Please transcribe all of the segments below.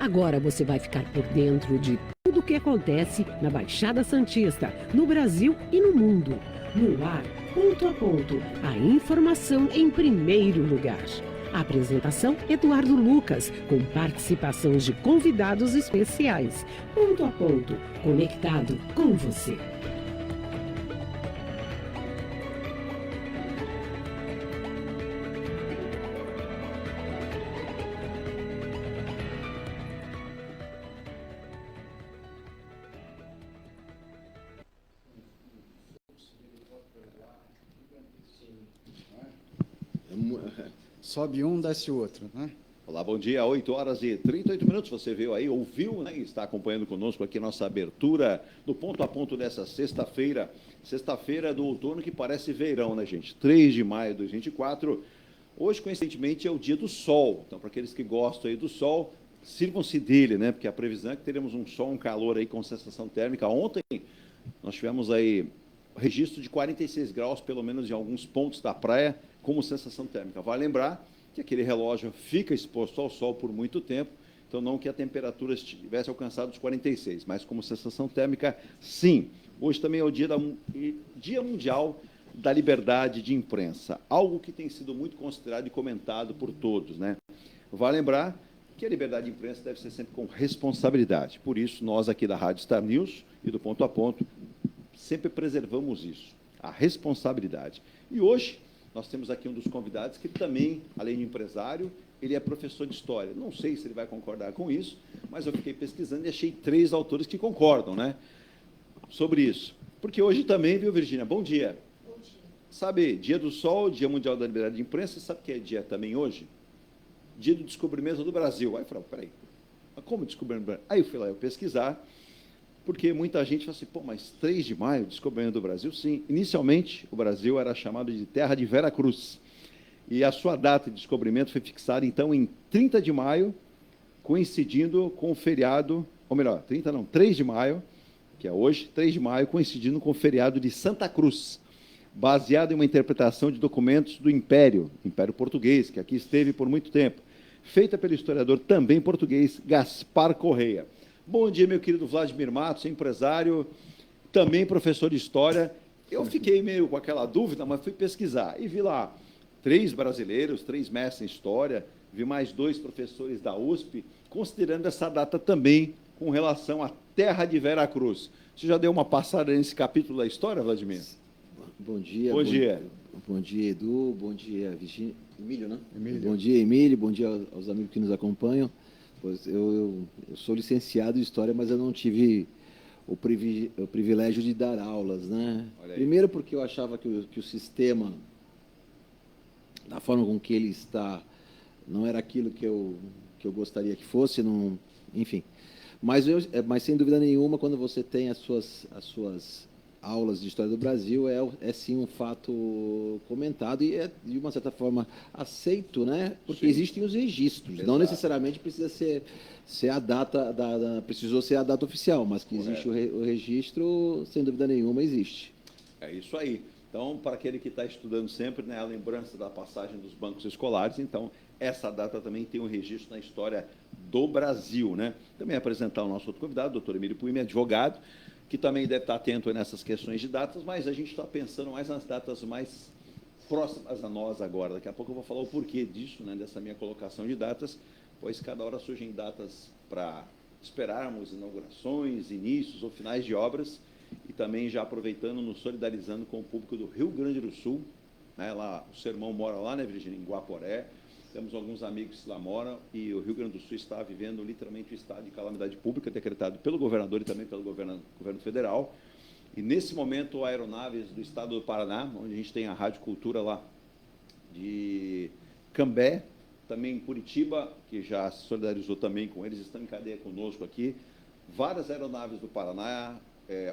Agora você vai ficar por dentro de tudo o que acontece na Baixada Santista, no Brasil e no mundo. No ar, ponto a ponto, a informação em primeiro lugar. A apresentação, Eduardo Lucas, com participação de convidados especiais. Ponto a ponto, conectado com você. Sobe um, desce o outro, né? Olá, bom dia, 8h38. Você veio aí, ouviu, né? E está acompanhando conosco aqui a nossa abertura do ponto a ponto dessa sexta-feira. Sexta-feira do outono que parece verão, né, gente? 3 de maio de 2024. Hoje, coincidentemente, é o dia do sol. Então, para aqueles que gostam aí do sol, sirvam-se dele, né? Porque a previsão é que teremos um sol, um calor aí com sensação térmica. Ontem, nós tivemos aí registro de 46 graus, pelo menos em alguns pontos da praia, como sensação térmica. Vale lembrar que aquele relógio fica exposto ao sol por muito tempo, então não que a temperatura tivesse alcançado os 46, mas como sensação térmica, sim. Hoje também é o Dia Mundial da Liberdade de Imprensa, algo que tem sido muito considerado e comentado por todos, né? Vale lembrar que a liberdade de imprensa deve ser sempre com responsabilidade. Por isso, nós aqui da Rádio Star News e do Ponto a Ponto sempre preservamos isso, a responsabilidade. E hoje nós temos aqui um dos convidados que também, além de empresário, ele é professor de história. Não sei se ele vai concordar com isso, mas eu fiquei pesquisando e achei 3 autores que concordam, né, sobre isso. Porque hoje também, viu, Virgínia? Bom dia. Bom dia. Sabe, Dia do Sol, Dia Mundial da Liberdade de Imprensa, sabe o que é dia também hoje? Dia do Descobrimento do Brasil. Aí eu falei, peraí, mas como descobrimento do Brasil? Aí eu fui lá pesquisar, porque muita gente fala assim, pô, mas 3 de maio, descobrimento do Brasil? Sim, inicialmente o Brasil era chamado de terra de Vera Cruz, e a sua data de descobrimento foi fixada, então, em 30 de maio, coincidindo com o feriado, ou melhor, 3 de maio, que é hoje, 3 de maio, coincidindo com o feriado de Santa Cruz, baseado em uma interpretação de documentos do Império Português, que aqui esteve por muito tempo, feita pelo historiador também português, Gaspar Correia. Bom dia, meu querido Vladimir Matos, empresário, também professor de História. Eu fiquei meio com aquela dúvida, mas fui pesquisar e vi lá 3 brasileiros, 3 mestres em História, vi mais 2 professores da USP, considerando essa data também com relação à terra de Vera Cruz. Você já deu uma passada nesse capítulo da história, Vladimir? Bom dia. Bom dia. Bom dia, Edu. Bom dia, Virgínia. Emílio, né? Emílio. Bom dia, Emílio. Bom dia aos amigos que nos acompanham. Pois eu sou licenciado em História, mas eu não tive o privilégio de dar aulas, né? Primeiro porque eu achava que o sistema, da forma com que ele está, não era aquilo que eu gostaria que fosse, não, enfim. Mas sem dúvida nenhuma, quando você tem as suas aulas de História do Brasil, é sim um fato comentado e é, de uma certa forma, aceito, né? Porque sim, existem os registros. Exato. Não necessariamente precisa ser a data, precisou ser a data oficial, mas que existe o registro, sem dúvida nenhuma, existe. É isso aí. Então, para aquele que está estudando sempre, né, a lembrança da passagem dos bancos escolares, então, essa data também tem um registro na história do Brasil, né? Também apresentar o nosso outro convidado, doutor Emílio Puime, advogado, que também deve estar atento nessas questões de datas, mas a gente está pensando mais nas datas mais próximas a nós agora. Daqui a pouco eu vou falar o porquê disso, né, dessa minha colocação de datas, pois cada hora surgem datas para esperarmos inaugurações, inícios ou finais de obras, e também já aproveitando, nos solidarizando com o público do Rio Grande do Sul, né, lá, o seu irmão mora lá, né, Virgínia, em Guaporé, temos alguns amigos que lá moram, e o Rio Grande do Sul está vivendo literalmente o estado de calamidade pública decretado pelo governador e também pelo governo federal. E nesse momento, aeronaves do estado do Paraná, onde a gente tem a Rádio Cultura lá de Cambé, também em Curitiba, que já se solidarizou também com eles, estão em cadeia conosco aqui, várias aeronaves do Paraná,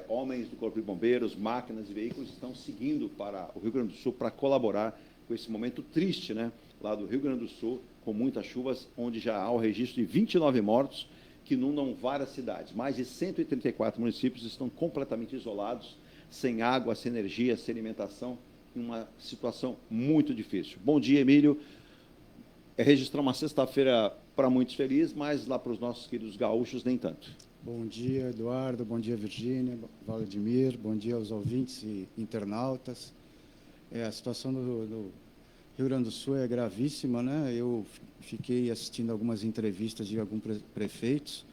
homens do Corpo de Bombeiros, máquinas e veículos estão seguindo para o Rio Grande do Sul para colaborar com esse momento triste, né, lá do Rio Grande do Sul, com muitas chuvas, onde já há o registro de 29 mortos, que inundam várias cidades. Mais de 134 municípios estão completamente isolados, sem água, sem energia, sem alimentação, em uma situação muito difícil. Bom dia, Emílio. registrar uma sexta-feira para muitos feliz, mas lá para os nossos queridos gaúchos nem tanto. Bom dia, Eduardo. Bom dia, Virgínia. Vladimir. Bom dia aos ouvintes e internautas. A situação do Rio Grande do Sul é gravíssima, né? Eu fiquei assistindo algumas entrevistas de alguns prefeitos.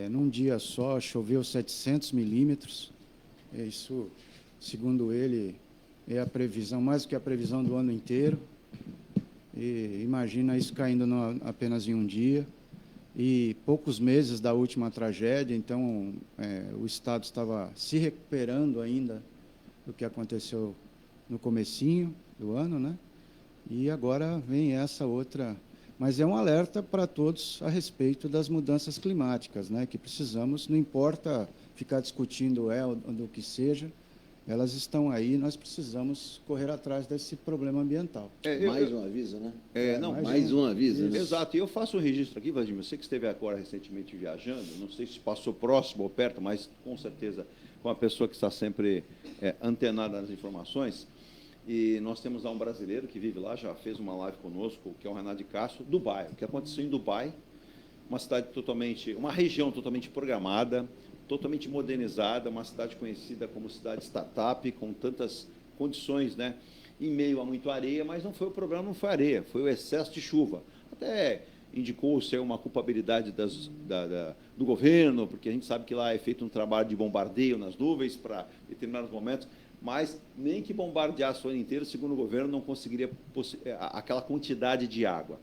Num dia só, choveu 700 milímetros. Isso, segundo ele, é a previsão, mais do que a previsão do ano inteiro. E imagina isso caindo apenas em um dia. E poucos meses da última tragédia, então o Estado estava se recuperando ainda do que aconteceu no comecinho do ano, né? E agora vem essa outra... Mas é um alerta para todos a respeito das mudanças climáticas, né? Que precisamos, não importa ficar discutindo do que seja, elas estão aí, nós precisamos correr atrás desse problema ambiental. Mais um aviso, né? Mais um aviso. Né? Exato, e eu faço um registro aqui, Vladimir, você que esteve agora recentemente viajando, não sei se passou próximo ou perto, mas com certeza com uma pessoa que está sempre antenada nas informações, e nós temos lá um brasileiro que vive lá, já fez uma live conosco, que é o Renato de Castro, Dubai. O que aconteceu em Dubai, uma região totalmente programada, totalmente modernizada, uma cidade conhecida como cidade startup, com tantas condições, né, em meio a muito areia, mas o problema não foi a areia, foi o excesso de chuva. Até indicou-se uma culpabilidade do governo, porque a gente sabe que lá é feito um trabalho de bombardeio nas nuvens para determinados momentos, mas nem que bombardeasse o ano inteiro, segundo o governo, não conseguiria aquela quantidade de água.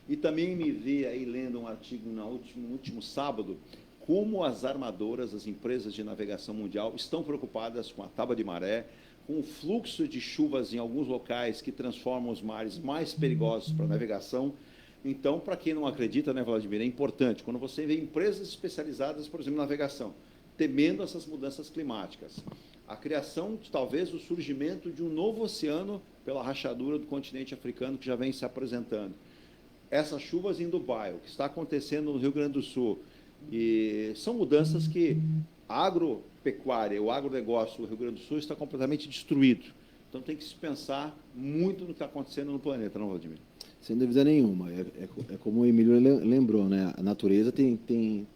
E também me vi aí lendo um artigo no último sábado, como as armadoras, as empresas de navegação mundial, estão preocupadas com a tábua de maré, com o fluxo de chuvas em alguns locais que transformam os mares mais perigosos para a navegação. Então, para quem não acredita, né, Vladimir, é importante, quando você vê empresas especializadas, por exemplo, em navegação, temendo essas mudanças climáticas, a criação, talvez, o surgimento de um novo oceano pela rachadura do continente africano que já vem se apresentando. Essas chuvas em Dubai, o que está acontecendo no Rio Grande do Sul, e são mudanças que a agropecuária, o agronegócio do Rio Grande do Sul está completamente destruído. Então, tem que se pensar muito no que está acontecendo no planeta, não, Vladimir? Sem dúvida nenhuma. É como o Emílio lembrou, né? A natureza tem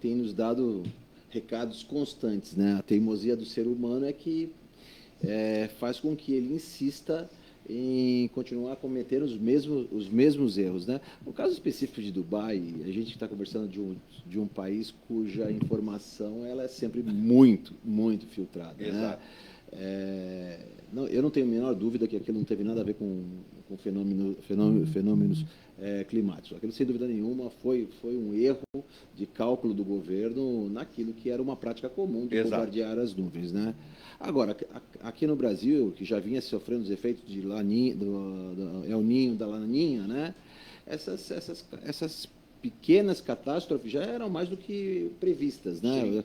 nos dado recados constantes, né? A teimosia do ser humano é que faz com que ele insista em continuar a cometer os mesmos erros, né? No caso específico de Dubai, a gente está conversando de um país cuja informação ela é sempre muito, muito filtrada. Exato. Né? Eu não tenho a menor dúvida que aquilo não teve nada a ver com fenômenos climáticos. Aquilo, sem dúvida nenhuma, foi um erro de cálculo do governo naquilo que era uma prática comum de bombardear as nuvens, né? Agora, aqui no Brasil, que já vinha sofrendo os efeitos de do El Niño, da Laninha, né? Essas pequenas catástrofes já eram mais do que previstas, né?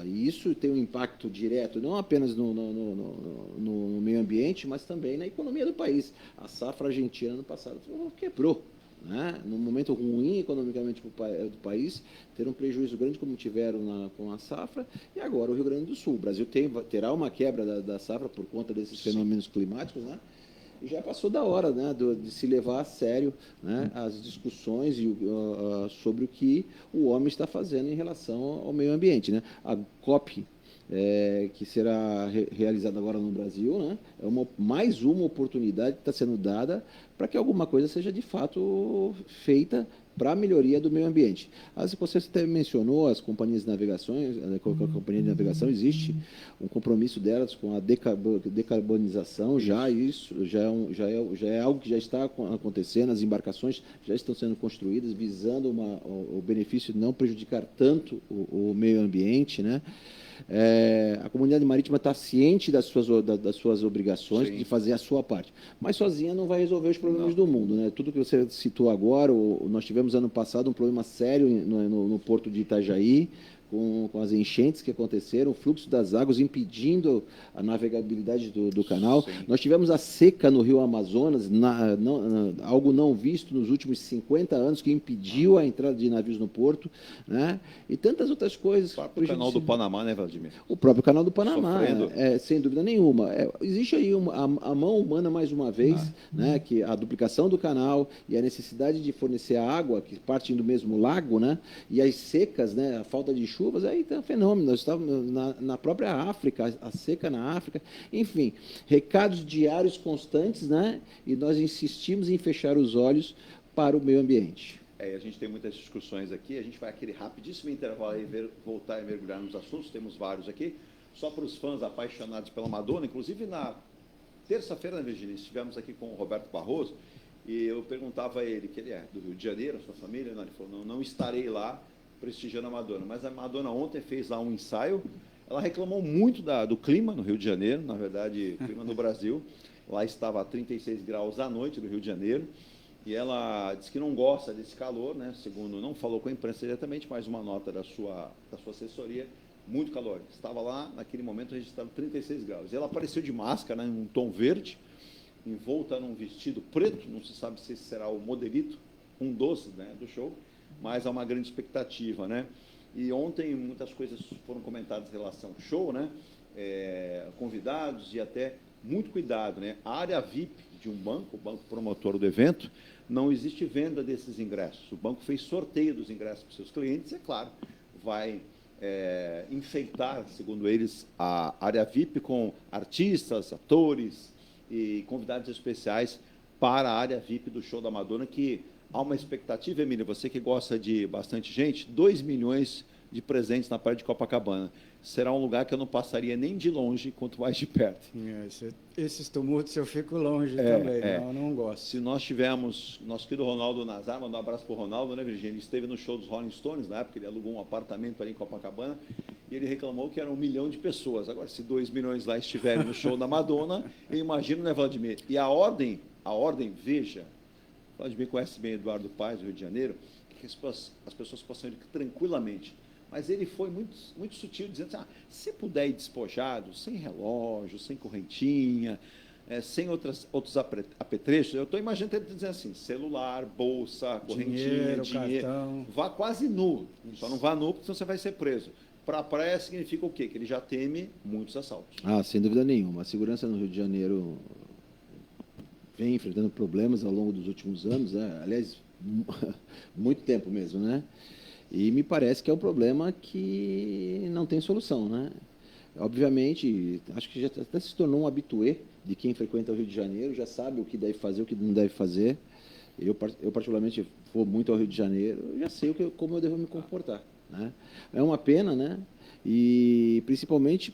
E isso tem um impacto direto, não apenas no meio ambiente, mas também na economia do país. A safra argentina no passado quebrou, né? Num momento ruim economicamente do país, ter um prejuízo grande como tiveram com a safra, e agora o Rio Grande do Sul. O Brasil terá uma quebra da safra por conta desses fenômenos climáticos, né? E já passou da hora, né, de se levar a sério, né, as discussões sobre o que o homem está fazendo em relação ao meio ambiente, né? A COP, que será realizada agora no Brasil, né, é mais uma oportunidade que está sendo dada para que alguma coisa seja de fato feita para a melhoria do meio ambiente. Você até mencionou as companhias de navegação, a companhia de navegação, existe um compromisso delas com a decarbonização, isso já é algo que já está acontecendo, as embarcações já estão sendo construídas visando o benefício de não prejudicar tanto o meio ambiente, né? A comunidade marítima está ciente das suas obrigações, sim, de fazer a sua parte, mas sozinha não vai resolver os problemas do mundo, né? Tudo que você citou agora, nós tivemos ano passado um problema sério no porto de Itajaí, com as enchentes que aconteceram, o fluxo das águas impedindo a navegabilidade do canal. Sim. Nós tivemos a seca no Rio Amazonas, algo não visto nos últimos 50 anos, que impediu a entrada de navios no porto, né? E tantas outras coisas. O canal do Panamá, né, Vladimir? O próprio canal do Panamá, Sofrendo. sem dúvida nenhuma. Existe aí a mão humana, mais uma vez, né, que a duplicação do canal e a necessidade de fornecer a água, que partem do mesmo lago, né, e as secas, né, a falta de chuvas, aí tem um fenômeno. Nós estávamos na própria África, a seca na África. Enfim, recados diários constantes, né, e nós insistimos em fechar os olhos para o meio ambiente. A gente tem muitas discussões aqui, a gente vai aquele rapidíssimo intervalo e voltar e mergulhar nos assuntos, temos vários aqui, só para os fãs apaixonados pela Madonna. Inclusive, na terça-feira, Virgínia, estivemos aqui com o Roberto Barroso, e eu perguntava a ele, que ele é do Rio de Janeiro, a sua família, ele falou, não estarei lá prestigiando a Madonna, mas a Madonna ontem fez lá um ensaio, ela reclamou muito do clima no Rio de Janeiro, na verdade, clima no Brasil, lá estava a 36 graus à noite no Rio de Janeiro, e ela disse que não gosta desse calor, né? Segundo, não falou com a imprensa diretamente, mas uma nota da sua assessoria, muito calor. Estava lá, naquele momento, registrado 36 graus. E ela apareceu de máscara, né, em um tom verde, envolta num vestido preto, não se sabe se esse será o modelito, um dos, né, do show, mas há uma grande expectativa, né? E ontem muitas coisas foram comentadas em relação ao show, né? Convidados e até muito cuidado, né? A área VIP de um banco, o banco promotor do evento, não existe venda desses ingressos. O banco fez sorteio dos ingressos para os seus clientes e, é claro, vai enfeitar, segundo eles, a área VIP com artistas, atores e convidados especiais para a área VIP do show da Madonna, que há uma expectativa, Emília, você que gosta de bastante gente, 2 milhões de presentes na praia de Copacabana. Será um lugar que eu não passaria nem de longe, quanto mais de perto. Esses tumultos eu fico longe também, não gosto. Se nós tivermos, nosso querido Ronaldo Nazar, mandar um abraço para o Ronaldo, né, Virgínia? Ele esteve no show dos Rolling Stones, na época, ele alugou um apartamento ali em Copacabana, e ele reclamou que era 1 milhão de pessoas. Agora, se 2 milhões lá estiverem no show da Madonna, eu imagino, né, Vladimir? E a ordem, veja, Vladimir conhece bem Eduardo Paes, do Rio de Janeiro, que as pessoas possam ir tranquilamente. Mas ele foi muito, muito sutil, dizendo assim, se puder ir despojado, sem relógio, sem correntinha, sem outros apetrechos, eu estou imaginando ele dizendo assim, celular, bolsa, correntinha, dinheiro, cartão. Vá quase nu, só não vá nu, porque senão você vai ser preso. Para a praia significa o quê? Que ele já teme muitos assaltos. Sem dúvida nenhuma. A segurança no Rio de Janeiro vem enfrentando problemas ao longo dos últimos anos, né? Aliás, muito tempo mesmo, né? E me parece que é um problema que não tem solução, né? Obviamente, acho que já até se tornou um habitué de quem frequenta o Rio de Janeiro, já sabe o que deve fazer, o que não deve fazer. Eu particularmente, vou muito ao Rio de Janeiro, já sei como eu devo me comportar, né? É uma pena, né? E principalmente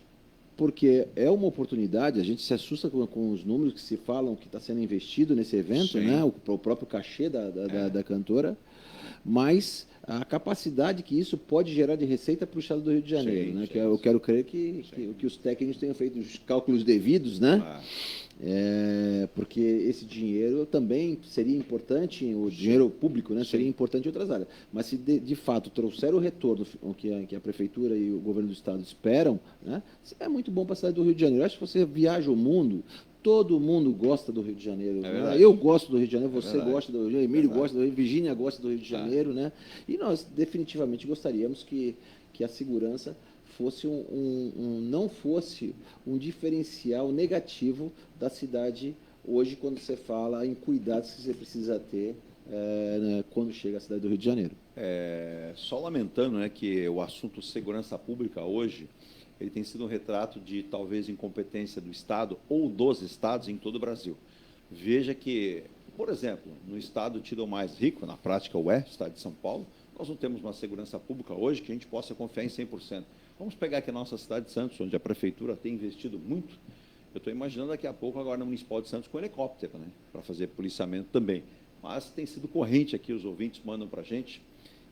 porque é uma oportunidade, a gente se assusta com os números que se falam que está sendo investido nesse evento, né? O próprio cachê da cantora, mas a capacidade que isso pode gerar de receita para o estado do Rio de Janeiro, né? Eu quero crer que os técnicos tenham feito os cálculos devidos, né? Porque esse dinheiro também seria importante, o dinheiro público, né? Seria importante em outras áreas. Mas se de fato trouxer o retorno que a prefeitura e o governo do estado esperam, né? É muito bom para a cidade do Rio de Janeiro. Acho que você viaja o mundo, todo mundo gosta do Rio de Janeiro. Né? Eu gosto do Rio de Janeiro, você gosta do Rio de Janeiro, Emílio gosta do Rio, Virgínia gosta do Rio de Janeiro, né? E nós definitivamente gostaríamos que a segurança fosse não fosse um diferencial negativo da cidade hoje, quando você fala em cuidados que você precisa ter né, quando chega à cidade do Rio de Janeiro. Só lamentando, né, que o assunto segurança pública hoje ele tem sido um retrato de talvez incompetência do Estado ou dos estados em todo o Brasil. Veja que, por exemplo, no estado tido mais rico, na prática o estado de São Paulo, nós não temos uma segurança pública hoje que a gente possa confiar em 100%. Vamos pegar aqui a nossa cidade de Santos, onde a prefeitura tem investido muito. Eu estou imaginando daqui a pouco a Guarda Municipal de Santos com helicóptero, né, para fazer policiamento também. Mas tem sido corrente aqui, os ouvintes mandam para a gente.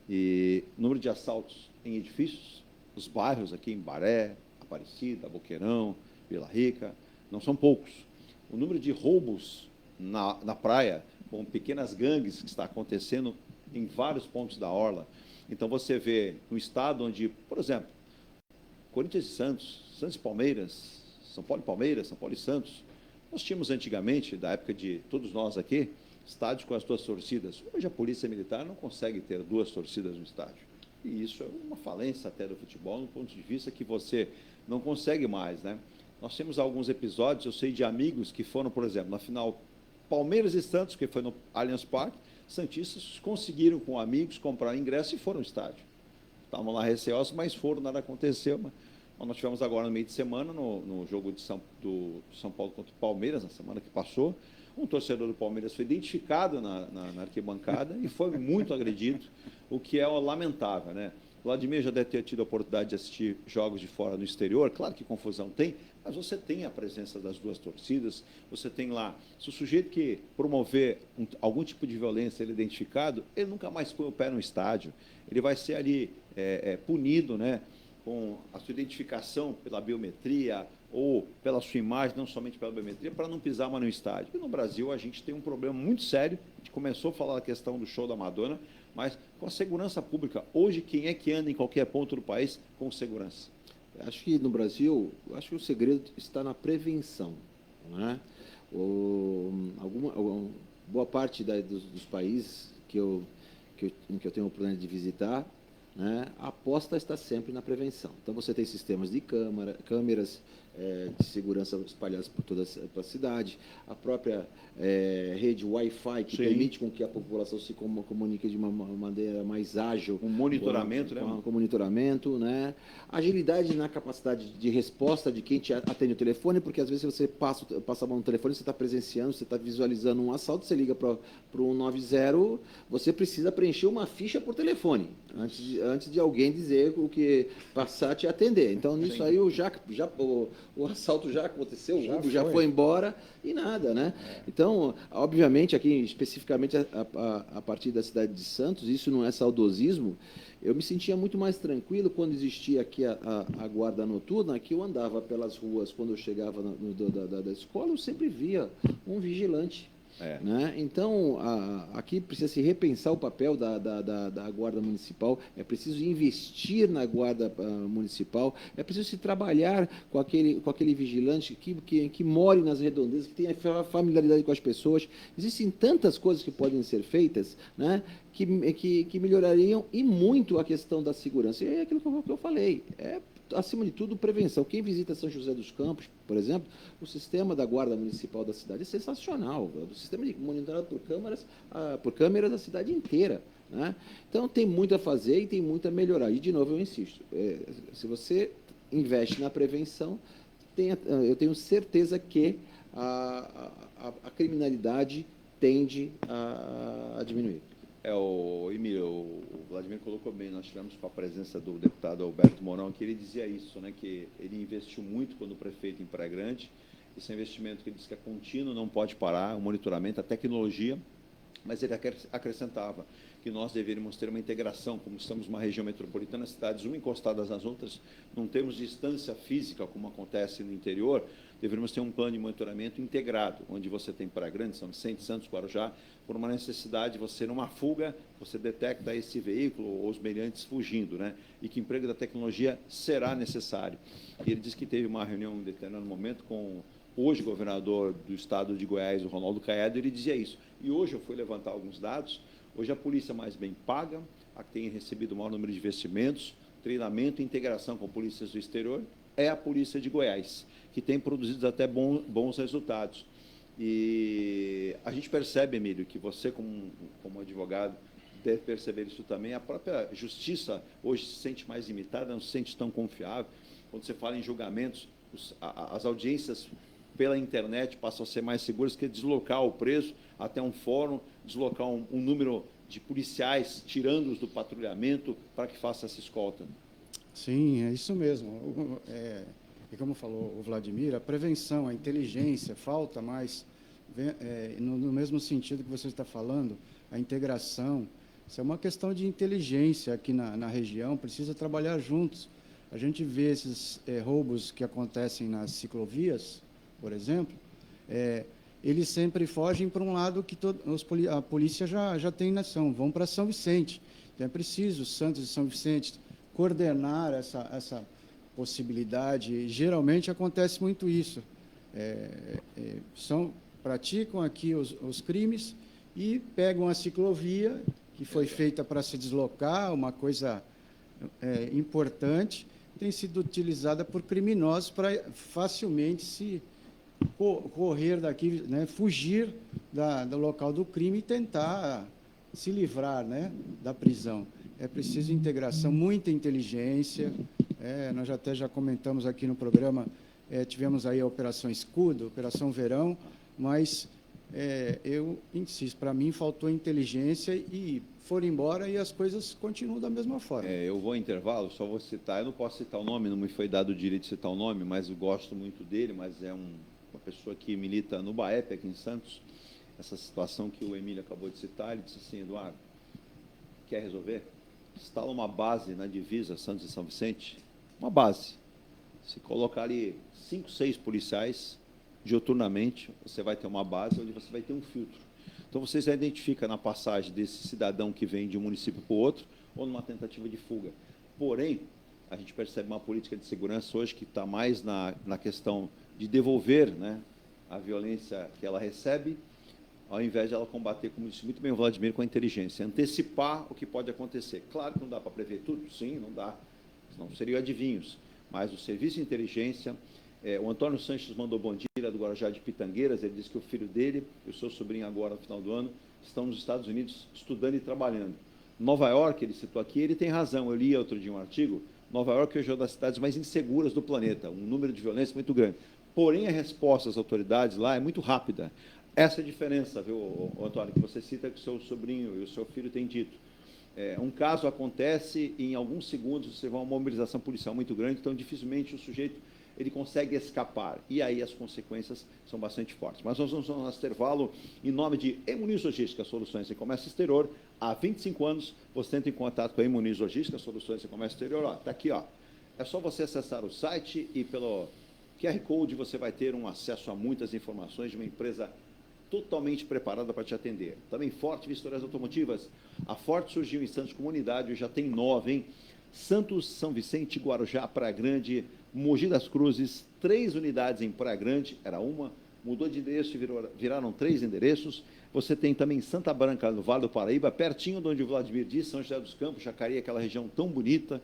E número de assaltos em edifícios, os bairros aqui em Baré, Aparecida, Boqueirão, Vila Rica, não são poucos. O número de roubos na praia, com pequenas gangues que está acontecendo em vários pontos da orla. Então, você vê um estado onde, por exemplo, Corinthians e Santos, Santos e Palmeiras, São Paulo e Palmeiras, São Paulo e Santos, nós tínhamos antigamente, da época de todos nós aqui, estádios com as duas torcidas. Hoje a Polícia Militar não consegue ter duas torcidas no estádio. E isso é uma falência até do futebol, no ponto de vista que você não consegue mais, né? Nós temos alguns episódios, eu sei de amigos que foram, por exemplo, na final Palmeiras e Santos, que foi no Allianz Parque, santistas conseguiram com amigos comprar ingresso e foram ao estádio. Estavam lá receosos, mas foram, nada aconteceu. Mas nós tivemos agora no meio de semana, no jogo do São Paulo contra o Palmeiras, na semana que passou, um torcedor do Palmeiras foi identificado na arquibancada e foi muito agredido, o que é lamentável, né? O Vladimir já deve ter tido a oportunidade de assistir jogos de fora no exterior, claro que confusão tem, mas você tem a presença das duas torcidas, você tem lá, se o sujeito que promover algum tipo de violência ele é identificado, ele nunca mais põe o pé no estádio, ele vai ser ali punido, né, com a sua identificação pela biometria ou pela sua imagem, não somente pela biometria, para não pisar mais no estádio. E no Brasil a gente tem um problema muito sério, a gente começou a falar a questão do show da Madonna, mas com a segurança pública. Hoje, quem é que anda em qualquer ponto do país com segurança? Acho que no Brasil, acho que o segredo está na prevenção, né? Boa parte dos países em que eu tenho a oportunidade de visitar, né, a aposta está sempre na prevenção. Então, você tem sistemas de câmeras de segurança espalhadas por toda a cidade, a própria rede Wi-Fi, que permite com que a população se comunique de uma maneira mais ágil. Um monitoramento, com monitoramento, né? Agilidade na capacidade de resposta de quem te atende o telefone, porque às vezes você passa a mão no telefone, você está presenciando, você está visualizando um assalto, você liga para o 190, você precisa preencher uma ficha por telefone, antes de alguém dizer o que passar a te atender. Então, nisso aí, o assalto já aconteceu, o roubo já foi embora e nada, né? Então, obviamente, aqui especificamente a partir da cidade de Santos, isso não é saudosismo, eu me sentia muito mais tranquilo quando existia aqui a guarda noturna, que eu andava pelas ruas, quando eu chegava da escola, eu sempre via um vigilante. Né? Então, aqui precisa se repensar o papel da Guarda Municipal, é preciso investir na Guarda Municipal, é preciso se trabalhar com aquele vigilante que more nas redondezas, que tenha familiaridade com as pessoas. Existem tantas coisas que podem ser feitas, né, que melhorariam e muito a questão da segurança. E é aquilo que eu falei, acima de tudo, prevenção. Quem visita São José dos Campos, por exemplo, o sistema da Guarda Municipal da cidade é sensacional. O sistema de monitorado por câmeras da cidade inteira, né? Então, tem muito a fazer e tem muito a melhorar. E, de novo, eu insisto, se você investe na prevenção, eu tenho certeza que a criminalidade tende a diminuir. O Vladimir colocou bem, nós tivemos com a presença do deputado Alberto Mourão, que ele dizia isso, né, que ele investiu muito quando prefeito em Praia Grande, esse investimento que ele disse que é contínuo, não pode parar, o monitoramento, a tecnologia, mas ele acrescentava que nós deveríamos ter uma integração, como estamos numa região metropolitana, cidades uma encostadas nas outras, não temos distância física, como acontece no interior, deveríamos ter um plano de monitoramento integrado, onde você tem Praia Grande, São Vicente, Santos, Guarujá, por uma necessidade, você numa fuga, você detecta esse veículo ou os meliantes fugindo, né? E que emprego da tecnologia será necessário. E ele disse que teve uma reunião em determinado momento com hoje governador do estado de Goiás, o Ronaldo Caiado, ele dizia isso. E hoje eu fui levantar alguns dados, hoje a polícia mais bem paga, a que tem recebido o maior número de investimentos, treinamento e integração com polícias do exterior, é a polícia de Goiás, que tem produzido até bons resultados. E a gente percebe, Emílio, que você, como advogado, deve perceber isso também. A própria justiça hoje se sente mais limitada, não se sente tão confiável. Quando você fala em julgamentos, as audiências pela internet passam a ser mais seguras que deslocar o preso até um fórum, deslocar um número de policiais, tirando-os do patrulhamento para que faça essa escolta. Sim, é isso mesmo. E como falou o Vladimir, a prevenção, a inteligência, falta mais, no mesmo sentido que você está falando, a integração. Isso é uma questão de inteligência aqui na região, precisa trabalhar juntos. A gente vê esses roubos que acontecem nas ciclovias, por exemplo, eles sempre fogem para um lado que a polícia já tem nação, vão para São Vicente. Então, é preciso, Santos e São Vicente, coordenar essa possibilidade. Geralmente acontece muito isso. Praticam aqui os crimes e pegam a ciclovia, que foi feita para se deslocar, uma coisa importante, tem sido utilizada por criminosos para facilmente se correr daqui, né, fugir do local do crime e tentar se livrar, né, da prisão. É preciso integração, muita inteligência. Nós já comentamos aqui no programa, tivemos aí a Operação Escudo, Operação Verão, mas eu insisto, para mim faltou inteligência e foram embora e as coisas continuam da mesma forma. Eu vou ao intervalo, só vou citar, eu não posso citar o nome, não me foi dado o direito de citar o nome, mas eu gosto muito dele, mas é uma pessoa que milita no BAEP aqui em Santos. Essa situação que o Emílio acabou de citar, ele disse assim: Eduardo, quer resolver? Instala uma base na divisa Santos e São Vicente, uma base. Se colocar ali 5, 6 policiais, diuturnamente, você vai ter uma base onde você vai ter um filtro. Então, você já identifica na passagem desse cidadão que vem de um município para o outro, ou numa tentativa de fuga. Porém, a gente percebe uma política de segurança hoje que está mais na questão de devolver, né, a violência que ela recebe, ao invés de ela combater, como disse muito bem o Vladimir, com a inteligência, antecipar o que pode acontecer. Claro que não dá para prever tudo, sim, não dá, senão seriam adivinhos, mas o serviço de inteligência, o Antônio Sanches mandou bom dia, do Guarujá de Pitangueiras, ele disse que o filho dele e o seu sobrinho agora, no final do ano, estão nos Estados Unidos estudando e trabalhando. Nova York, ele citou aqui, ele tem razão, eu li outro dia um artigo, Nova York hoje é uma das cidades mais inseguras do planeta, um número de violência muito grande. Porém, a resposta das autoridades lá é muito rápida. Essa é a diferença, viu, Antônio, que você cita que o seu sobrinho e o seu filho têm dito. Um caso acontece e em alguns segundos você vê uma mobilização policial muito grande, então dificilmente o sujeito ele consegue escapar. E aí as consequências são bastante fortes. Mas nós vamos ao nosso intervalo em nome de Emuniz Logística, Soluções em Comércio Exterior. Há 25 anos, você entra em contato com a Emuniz Logística, Soluções em Comércio Exterior. Está aqui, ó. É só você acessar o site e pelo QR Code você vai ter um acesso a muitas informações de uma empresa totalmente preparada para te atender. Também Forte Vistorias Automotivas. A Forte surgiu em Santos Comunidade, já tem 9, hein? Santos, São Vicente, Guarujá, Praia Grande, Mogi das Cruzes, 3 unidades em Praia Grande, era uma, mudou de endereço e viraram 3 endereços. Você tem também Santa Branca, no Vale do Paraíba, pertinho de onde o Vladimir disse, São José dos Campos, Jacareí, aquela região tão bonita.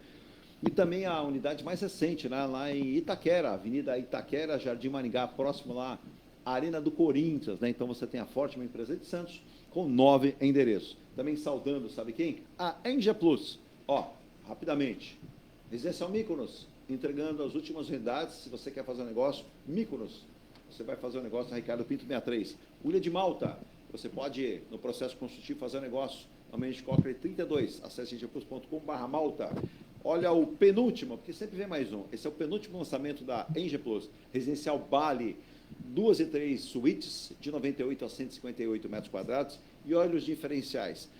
E também a unidade mais recente, né, lá em Itaquera, Avenida Itaquera, Jardim Maringá, próximo lá, à Arena do Corinthians, né? Então você tem a Forte, uma empresa de Santos, com 9 endereços. Também saudando, sabe quem? A Engia Plus. Rapidamente, Residencial Mykonos, entregando as últimas unidades. Se você quer fazer um negócio, Mykonos, você vai fazer um negócio na Ricardo Pinto 63. Ilha de Malta, você pode, no processo construtivo, fazer um negócio na Mendes Cochran 32, acesse engiaplus.com/Malta. Olha o penúltimo, porque sempre vem mais um. Esse é o penúltimo lançamento da Engia Plus, Residencial Bali, 2 e 3 suítes, de 98 a 158 metros quadrados, e olha os diferenciais.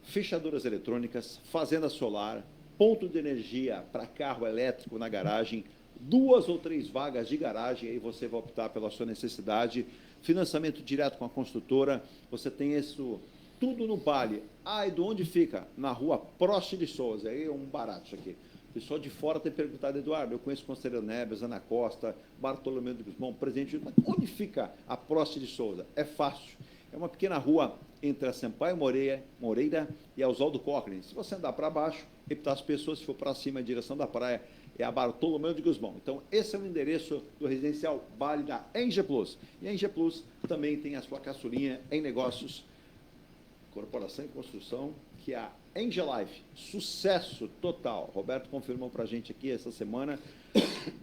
Fechaduras eletrônicas, fazenda solar, ponto de energia para carro elétrico na garagem, 2 ou 3 vagas de garagem, aí você vai optar pela sua necessidade, financiamento direto com a construtora, você tem isso tudo no Bali. E de onde fica? Na rua Prost de Souza, aí é um barato isso aqui. O pessoal de fora tem perguntado, Eduardo, eu conheço Conselheiro Neves, Ana Costa, Bartolomeu de Guzmão, Presidente, mas onde fica a Prost de Souza? É fácil, é uma pequena rua entre a Sampaio Moreira e a Oswaldo Cochran. Se você andar para baixo, Epitácio Pessoa, se for para cima, em direção da praia, é a Bartolomeu de Guzmão. Então, esse é o endereço do Residencial Bali da Engia Plus. E a Engia Plus também tem a sua caçulinha em negócios, corporação e construção, que é a Engia Life. Sucesso total. Roberto confirmou para a gente aqui essa semana,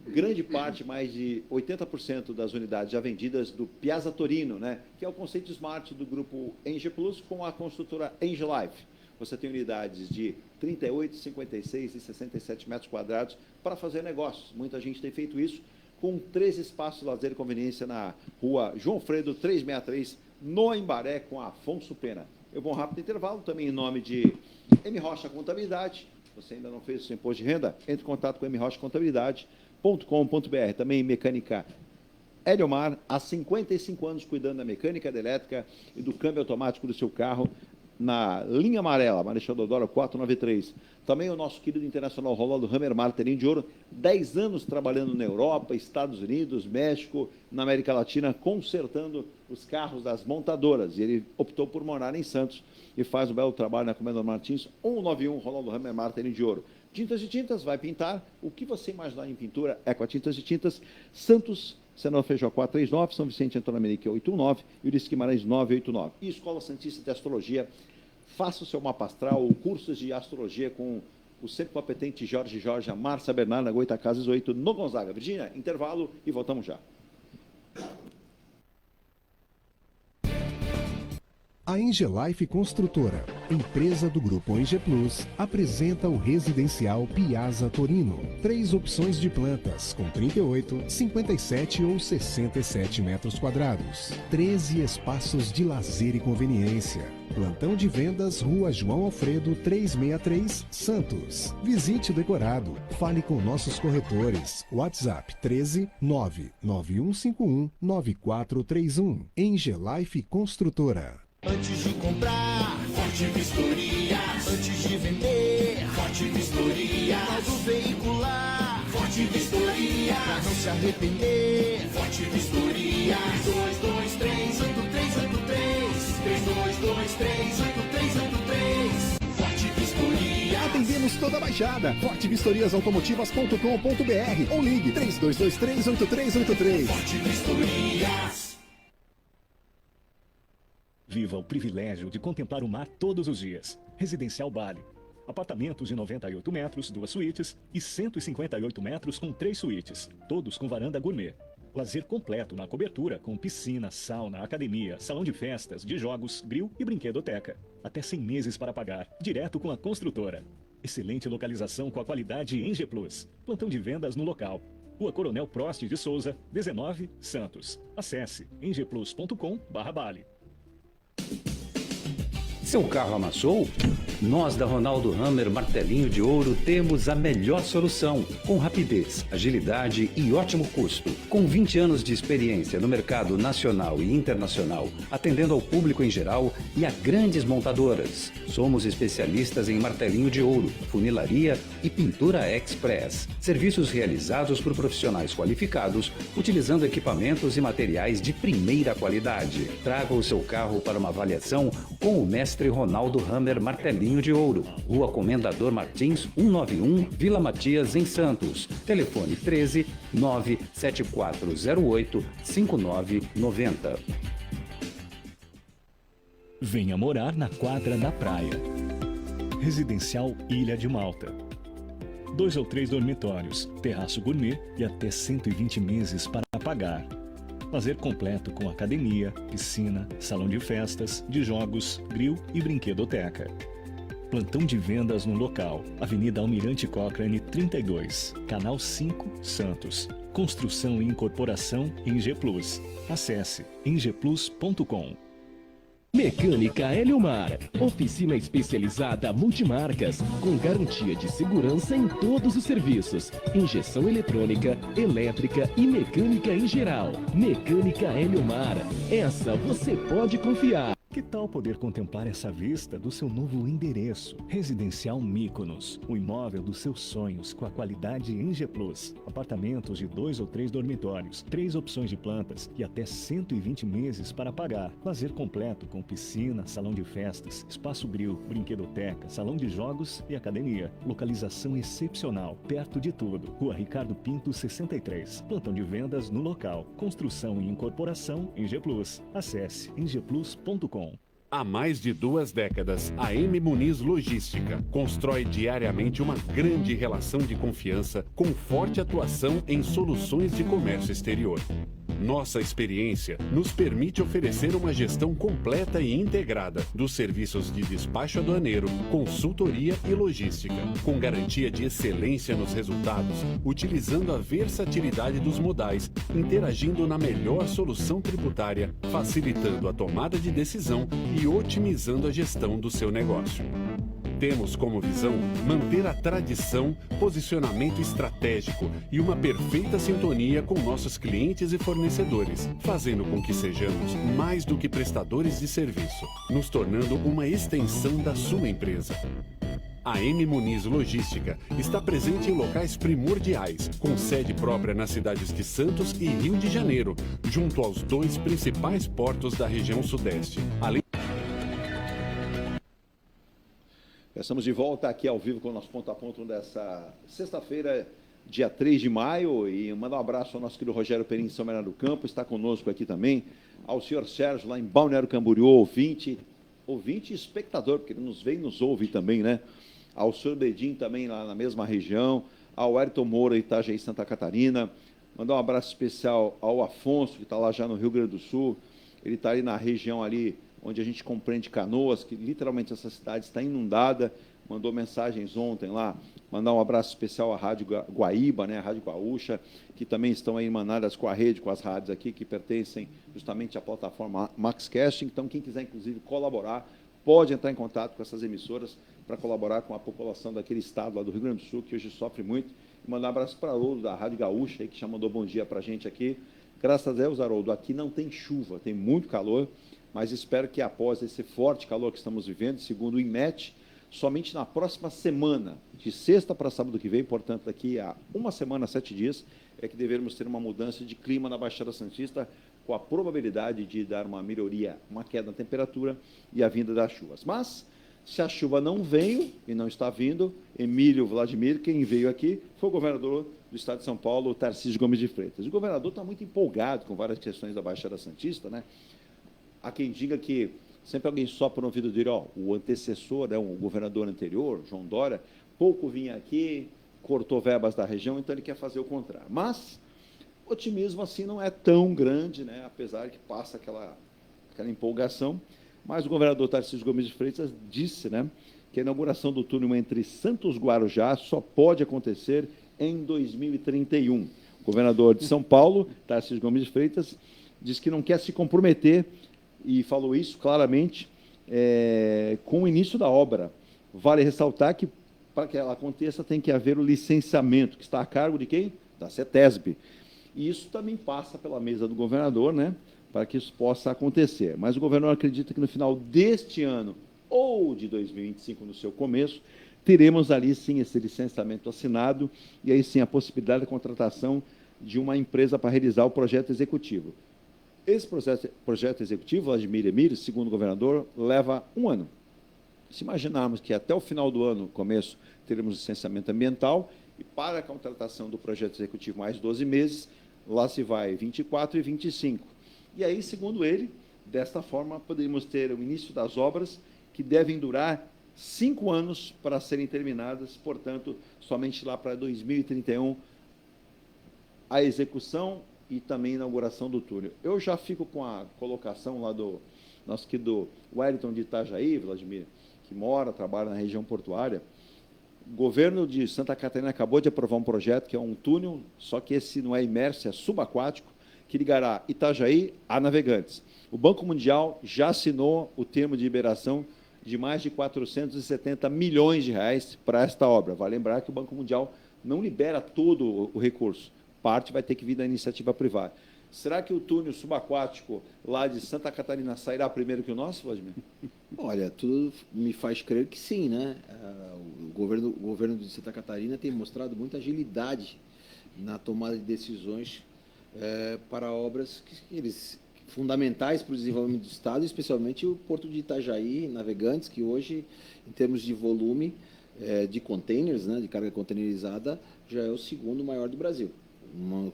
grande parte, mais de 80% das unidades já vendidas do Piazza Torino, né, que é o conceito Smart do grupo Engia Plus com a construtora Engia Life. Você tem unidades de 38, 56 e 67 metros quadrados para fazer negócios. Muita gente tem feito isso com 3 espaços de lazer e conveniência na rua João Fredo 363, no Embaré, com Afonso Pena. Eu vou um rápido intervalo, também em nome de M. Rocha Contabilidade. Você ainda não fez o seu imposto de renda? Entre em contato com mrochacontabilidade.com.br. Também Mecânica Eliomar, há 55 anos cuidando da mecânica, da elétrica e do câmbio automático do seu carro, na linha amarela, Marechal Deodoro 493. Também o nosso querido internacional Rolando Hammer Martelinho de Ouro, 10 anos trabalhando na Europa, Estados Unidos, México, na América Latina, consertando os carros das montadoras. E ele optou por morar em Santos e faz um belo trabalho na Comendador Martins, 191 Rolando Hammer Martelinho de Ouro. Tintas e Tintas, vai pintar. O que você imaginar em pintura é com a Tintas e Tintas. Santos, Senador Feijó 439, São Vicente Antônio América 819 e Ulisses Guimarães 989. E Escola Santista de Astrologia. Faça o seu mapa astral, cursos de astrologia com o sempre competente Jorge, a Márcia Bernarda, Goitacazes 8, no Gonzaga. Virgínia, intervalo e voltamos já. A Engelife Construtora, empresa do Grupo Enge Plus, apresenta o residencial Piazza Torino. 3 opções de plantas, com 38, 57 ou 67 metros quadrados. 13 espaços de lazer e conveniência. Plantão de vendas, Rua João Alfredo, 363, Santos. Visite o decorado. Fale com nossos corretores. WhatsApp 13 99151 9431. Engelife Construtora. Antes de comprar, Forte Vistorias. Antes de vender, Forte Vistorias. Modo veicular, Forte Vistorias. Pra não se arrepender, Forte Vistorias. 322383. 322383. Forte Vistorias. Atendemos toda a Baixada. fortevistoriasautomotivas.com.br ou ligue 32238383. Forte Vistorias. Viva o privilégio de contemplar o mar todos os dias. Residencial Bali. Apartamentos de 98 metros, 2 suítes e 158 metros com 3 suítes, todos com varanda gourmet. Lazer completo na cobertura com piscina, sauna, academia, salão de festas, de jogos, grill e brinquedoteca. Até 100 meses para pagar, direto com a construtora. Excelente localização com a qualidade Enge Plus. Plantão de vendas no local. Rua Coronel Prost de Souza, 19, Santos. Acesse engeplus.com/Bali. Seu carro amassou? Nós da Ronaldo Hammer Martelinho de Ouro temos a melhor solução, com rapidez, agilidade e ótimo custo. Com 20 anos de experiência no mercado nacional e internacional, atendendo ao público em geral e a grandes montadoras. Somos especialistas em martelinho de ouro, funilaria e pintura express. Serviços realizados por profissionais qualificados, utilizando equipamentos e materiais de primeira qualidade. Traga o seu carro para uma avaliação com o mestre Ronaldo Hammer Martelinho de Ouro, Rua Comendador Martins, 191, Vila Matias, em Santos. Telefone 13 97408 5990. Venha morar na quadra da praia. Residencial Ilha de Malta. 2 ou 3 dormitórios, terraço gourmet e até 120 meses para pagar. Lazer completo com academia, piscina, salão de festas, de jogos, grill e brinquedoteca. Plantão de vendas no local. Avenida Almirante Cochrane 32, Canal 5, Santos. Construção e incorporação Enge Plus. Acesse engeplus.com. Mecânica Eliomar, oficina especializada multimarcas, com garantia de segurança em todos os serviços, injeção eletrônica, elétrica e mecânica em geral. Mecânica Eliomar, essa você pode confiar. Que tal poder contemplar essa vista do seu novo endereço? Residencial Mykonos, o imóvel dos seus sonhos com a qualidade Enge Plus. Apartamentos de 2 ou 3 dormitórios, 3 opções de plantas e até 120 meses para pagar. Lazer completo com piscina, salão de festas, espaço grill, brinquedoteca, salão de jogos e academia. Localização excepcional, perto de tudo. Rua Ricardo Pinto 63. Plantão de vendas no local. Construção e incorporação Enge Plus. Acesse engeplus.com. Há mais de 2 décadas, a M. Muniz Logística constrói diariamente uma grande relação de confiança com forte atuação em soluções de comércio exterior. Nossa experiência nos permite oferecer uma gestão completa e integrada dos serviços de despacho aduaneiro, consultoria e logística, com garantia de excelência nos resultados, utilizando a versatilidade dos modais, interagindo na melhor solução tributária, facilitando a tomada de decisão e otimizando a gestão do seu negócio. Temos como visão manter a tradição, posicionamento estratégico e uma perfeita sintonia com nossos clientes e fornecedores, fazendo com que sejamos mais do que prestadores de serviço, nos tornando uma extensão da sua empresa. A M Muniz Logística está presente em locais primordiais, com sede própria nas cidades de Santos e Rio de Janeiro, junto aos 2 principais portos da região sudeste. Além... Estamos de volta aqui ao vivo com o nosso ponto a ponto dessa sexta-feira, dia 3 de maio, e mandar um abraço ao nosso querido Rogério Perim, em São Bernardo do Campo, está conosco aqui também, ao senhor Sérgio, lá em Balneário Camboriú, ouvinte e espectador, porque ele nos vê e nos ouve também, né? Ao senhor Bedin também, lá na mesma região, ao Ayrton Moura, Itajaí, Santa Catarina, mandar um abraço especial ao Afonso, que está lá já no Rio Grande do Sul, ele está ali na região ali, onde a gente compreende Canoas, que literalmente essa cidade está inundada, mandou mensagens ontem lá, mandar um abraço especial à Rádio Guaíba, né, a Rádio Gaúcha, que também estão aí emanadas com a rede, com as rádios aqui, que pertencem justamente à plataforma MaxCast. Então, quem quiser, inclusive, colaborar, pode entrar em contato com essas emissoras para colaborar com a população daquele estado lá do Rio Grande do Sul, que hoje sofre muito. E mandar um abraço para o Haroldo, da Rádio Gaúcha, aí, que já mandou bom dia para a gente aqui. Graças a Deus, Haroldo, aqui não tem chuva, tem muito calor, mas espero que após esse forte calor que estamos vivendo, segundo o INMET, somente na próxima semana, de sexta para sábado que vem, portanto, daqui a uma semana, 7 dias, é que devemos ter uma mudança de clima na Baixada Santista, com a probabilidade de dar uma melhoria, uma queda na temperatura e a vinda das chuvas. Mas, se a chuva não veio e não está vindo, Emílio Vladimir, quem veio aqui, foi o governador do estado de São Paulo, Tarcísio Gomes de Freitas. O governador está muito empolgado com várias questões da Baixada Santista, né? Há quem diga que sempre alguém sopra no ouvido dele, ó, o antecessor, né, o governador anterior, João Dória, pouco vinha aqui, cortou verbas da região, então ele quer fazer o contrário. Mas o otimismo assim não é tão grande, né, apesar que passa aquela empolgação. Mas o governador Tarcísio Gomes de Freitas disse, né, que a inauguração do túnel entre Santos e Guarujá só pode acontecer em 2031. O governador de São Paulo, Tarcísio Gomes de Freitas, disse que não quer se comprometer, e falou isso claramente, com o início da obra. Vale ressaltar que, para que ela aconteça, tem que haver o licenciamento, que está a cargo de quem? Da CETESB. E isso também passa pela mesa do governador, né, para que isso possa acontecer. Mas o governador acredita que no final deste ano, ou de 2025, no seu começo, teremos ali, sim, esse licenciamento assinado, e aí, sim, a possibilidade da contratação de uma empresa para realizar o projeto executivo. Esse projeto executivo, Vladimir Emílio, segundo o governador, leva 1 ano. Se imaginarmos que até o final do ano, começo, teremos licenciamento ambiental, e para a contratação do projeto executivo mais 12 meses, lá se vai 24 e 25. E aí, segundo ele, desta forma, poderíamos ter o início das obras, que devem durar 5 anos para serem terminadas, portanto, somente lá para 2031, a execução e também a inauguração do túnel. Eu já fico com a colocação lá do nosso querido Wellington de Itajaí, Vladimir, que trabalha na região portuária. O governo de Santa Catarina acabou de aprovar um projeto que é um túnel, só que esse não é imerso, é subaquático, que ligará Itajaí a Navegantes. O Banco Mundial já assinou o termo de liberação de mais de 470 milhões de reais para esta obra. Vale lembrar que o Banco Mundial não libera todo o recurso. Parte vai ter que vir da iniciativa privada. Será que o túnel subaquático lá de Santa Catarina sairá primeiro que o nosso, Vladimir? Olha, tudo me faz crer que sim, né? O governo de Santa Catarina tem mostrado muita agilidade na tomada de decisões para obras fundamentais para o desenvolvimento do Estado, especialmente o Porto de Itajaí, Navegantes, que hoje, em termos de volume de containers, né, de carga containerizada, já é o 2º maior do Brasil.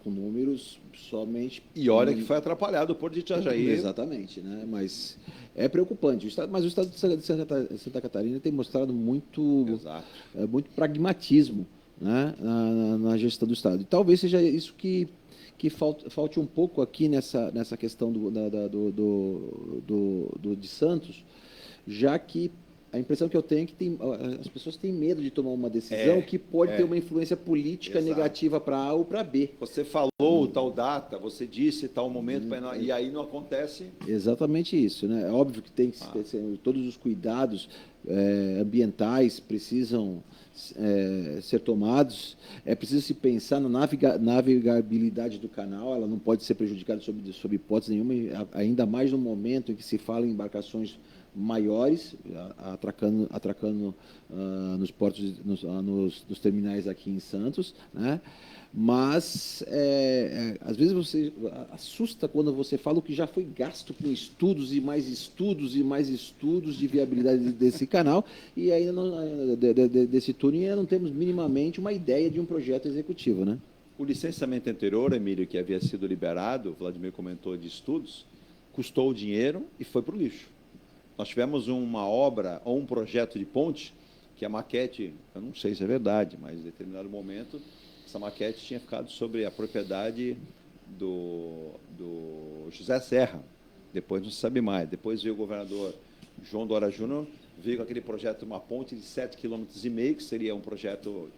Com números somente... E olha que foi atrapalhado o Porto de Itajaí. Exatamente, né? Mas é preocupante. Mas o Estado de Santa Catarina tem mostrado muito pragmatismo, né, na gestão do Estado. E talvez seja isso que falte um pouco aqui nessa questão de Santos, já que a impressão que eu tenho é que as pessoas têm medo de tomar uma decisão que pode ter uma influência política negativa para A ou para B. Você falou tal data, você disse tal momento, e aí não acontece. Exatamente isso, né? É óbvio que tem que todos os cuidados ambientais precisam ser tomados. É preciso se pensar na navegabilidade do canal, ela não pode ser prejudicada sob hipótese nenhuma, ainda mais no momento em que se fala em embarcações maiores, atracando nos portos, nos terminais aqui em Santos, né? Mas, às vezes, você assusta quando você fala o que já foi gasto com estudos e mais estudos e mais estudos de viabilidade desse canal, e ainda desse túnel ainda não temos minimamente uma ideia de um projeto executivo, né? O licenciamento anterior, Emílio, que havia sido liberado, o Vladimir comentou de estudos, custou dinheiro e foi para o lixo. Nós tivemos uma obra ou um projeto de ponte, que a maquete, eu não sei se é verdade, mas em determinado momento, essa maquete tinha ficado sobre a propriedade do José Serra. Depois não se sabe mais. Depois veio o governador João Dória Júnior, veio com aquele projeto de uma ponte de 7,5 km, que seria um projeto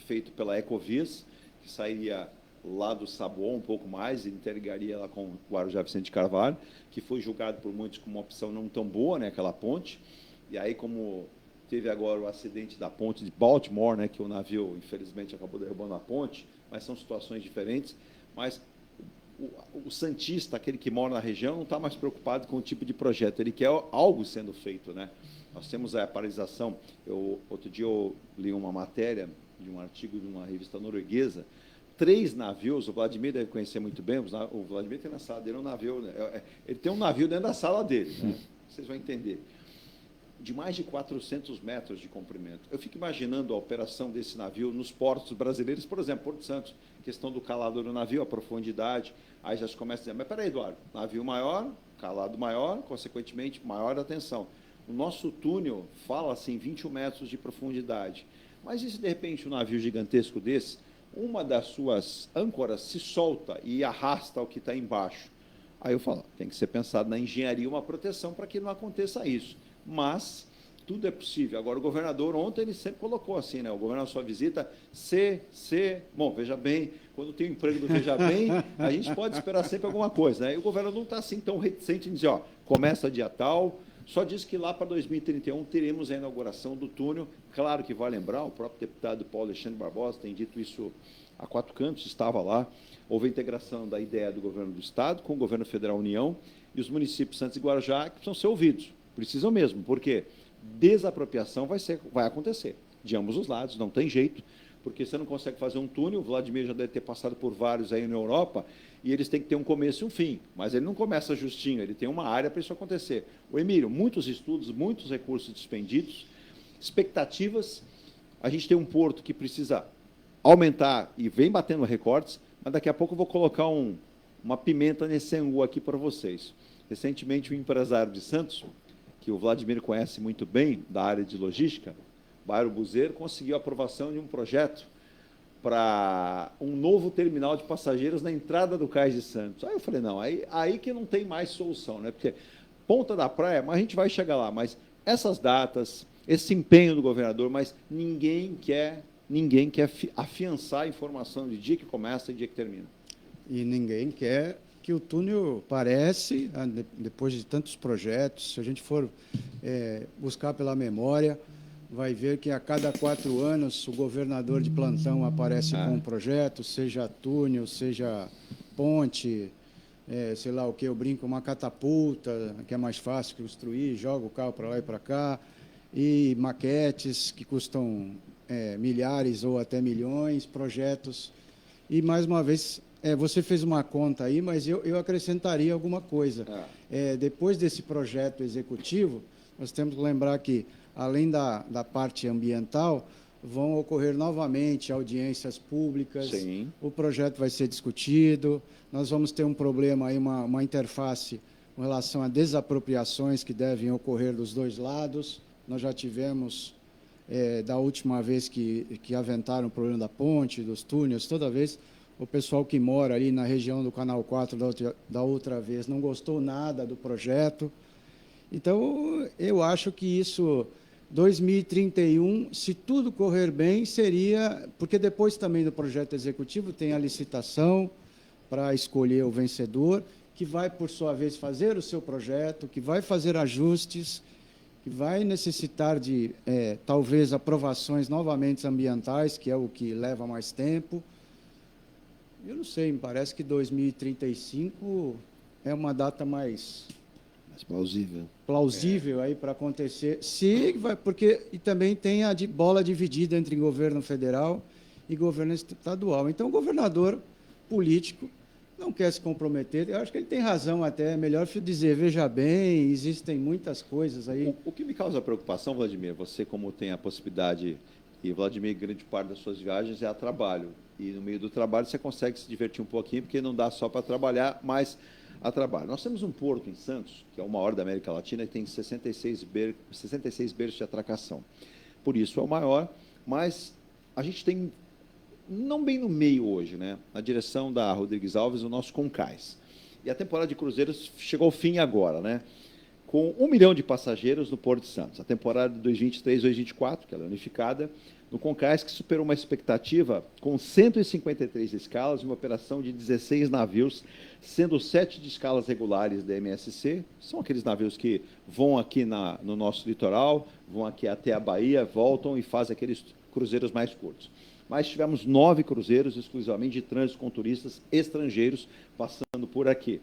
feito pela Ecovias, que sairia lá do Saboão um pouco mais e interligaria lá com o Guarujá Vicente de Carvalho, que foi julgado por muitos como uma opção não tão boa, né, aquela ponte. E aí, como teve agora o acidente da ponte de Baltimore, né, que o navio, infelizmente, acabou derrubando a ponte, mas são situações diferentes. Mas o santista, aquele que mora na região, não está mais preocupado com o tipo de projeto, ele quer algo sendo feito, né? Nós temos a paralisação. Outro dia eu li uma matéria de um artigo de uma revista norueguesa, 3 navios, o Vladimir deve conhecer muito bem, o Vladimir tem na sala dele um navio, né? Ele tem um navio dentro da sala dele, né? Vocês vão entender, de mais de 400 metros de comprimento. Eu fico imaginando a operação desse navio nos portos brasileiros, por exemplo, Porto Santos, questão do calado do navio, a profundidade, aí já se começa a dizer, mas peraí, Eduardo, navio maior, calado maior, consequentemente, maior a tensão. O nosso túnel fala assim, 21 metros de profundidade, mas e se de repente um navio gigantesco desse, uma das suas âncoras se solta e arrasta o que está embaixo? Aí eu falo, tem que ser pensado na engenharia uma proteção para que não aconteça isso. Mas tudo é possível. Agora, o governador, ontem, ele sempre colocou assim, né? O governador, sua visita, bom, veja bem, quando tem o emprego do Veja Bem, a gente pode esperar sempre alguma coisa, né? E o governador não está assim tão reticente em dizer, ó, começa dia tal, só diz que lá para 2031 teremos a inauguração do túnel. Claro que vai lembrar, o próprio deputado Paulo Alexandre Barbosa tem dito isso a 4 cantos, estava lá. Houve a integração da ideia do governo do Estado com o governo federal União e os municípios Santos e Guarujá que precisam ser ouvidos. Precisam mesmo, porque desapropriação vai acontecer, de ambos os lados, não tem jeito, porque você não consegue fazer um túnel, o Vladimir já deve ter passado por vários aí na Europa, e eles têm que ter um começo e um fim, mas ele não começa justinho, ele tem uma área para isso acontecer. O Emílio, muitos estudos, muitos recursos despendidos, expectativas, a gente tem um porto que precisa aumentar e vem batendo recordes, mas daqui a pouco eu vou colocar uma pimenta nesse angu aqui para vocês. Recentemente, um empresário de Santos, que o Vladimir conhece muito bem, da área de logística, Bairro Buzeiro, conseguiu a aprovação de um projeto para um novo terminal de passageiros na entrada do Cais de Santos. Aí eu falei, não, aí que não tem mais solução, né? Porque ponta da praia, mas a gente vai chegar lá, mas essas datas, esse empenho do governador, mas ninguém quer afiançar a informação de dia que começa e dia que termina. E ninguém quer que o túnel parece, depois de tantos projetos, se a gente for buscar pela memória, vai ver que a cada 4 anos o governador de plantão aparece com um projeto, seja túnel, seja ponte, sei lá o que, eu brinco, uma catapulta, que é mais fácil construir, joga o carro para lá e para cá, e maquetes que custam milhares ou até milhões, projetos. E, mais uma vez, você fez uma conta aí, mas eu acrescentaria alguma coisa. Depois desse projeto executivo, nós temos que lembrar que, além da parte ambiental, vão ocorrer novamente audiências públicas. Sim. O projeto vai ser discutido, nós vamos ter um problema aí, uma interface com relação a desapropriações que devem ocorrer dos dois lados. Nós já tivemos, da última vez que aventaram o problema da ponte, dos túneis, toda vez o pessoal que mora ali na região do Canal 4 da outra vez não gostou nada do projeto. Então, eu acho que isso 2031, se tudo correr bem, seria... Porque depois também do projeto executivo tem a licitação para escolher o vencedor, que vai, por sua vez, fazer o seu projeto, que vai fazer ajustes, que vai necessitar de, talvez, aprovações novamente ambientais, que é o que leva mais tempo. Eu não sei, me parece que 2035 é uma data mais plausível aí para acontecer. Se vai, porque e também tem a bola dividida entre governo federal e governo estadual. Então, o governador político não quer se comprometer. Eu acho que ele tem razão até. É melhor dizer, veja bem, existem muitas coisas aí. O que me causa preocupação, Vladimir, você como tem a possibilidade, e Vladimir, grande parte das suas viagens é a trabalho, e no meio do trabalho você consegue se divertir um pouquinho, porque não dá só para trabalhar, mas a trabalho. Nós temos um porto em Santos, que é o maior da América Latina, e tem 66 berços de atracação. Por isso é o maior, mas a gente tem, não bem no meio hoje, né? Na direção da Rodrigues Alves, o nosso Concais. E a temporada de cruzeiros chegou ao fim agora, né? Com 1 milhão de passageiros no Porto de Santos. A temporada de 2023-2024, que ela é unificada, no Concais, que superou uma expectativa com 153 escalas, uma operação de 16 navios, sendo 7 de escalas regulares da MSC. São aqueles navios que vão aqui no nosso litoral, vão aqui até a Bahia, voltam e fazem aqueles cruzeiros mais curtos. Mas tivemos 9 cruzeiros exclusivamente de trânsito com turistas estrangeiros passando por aqui,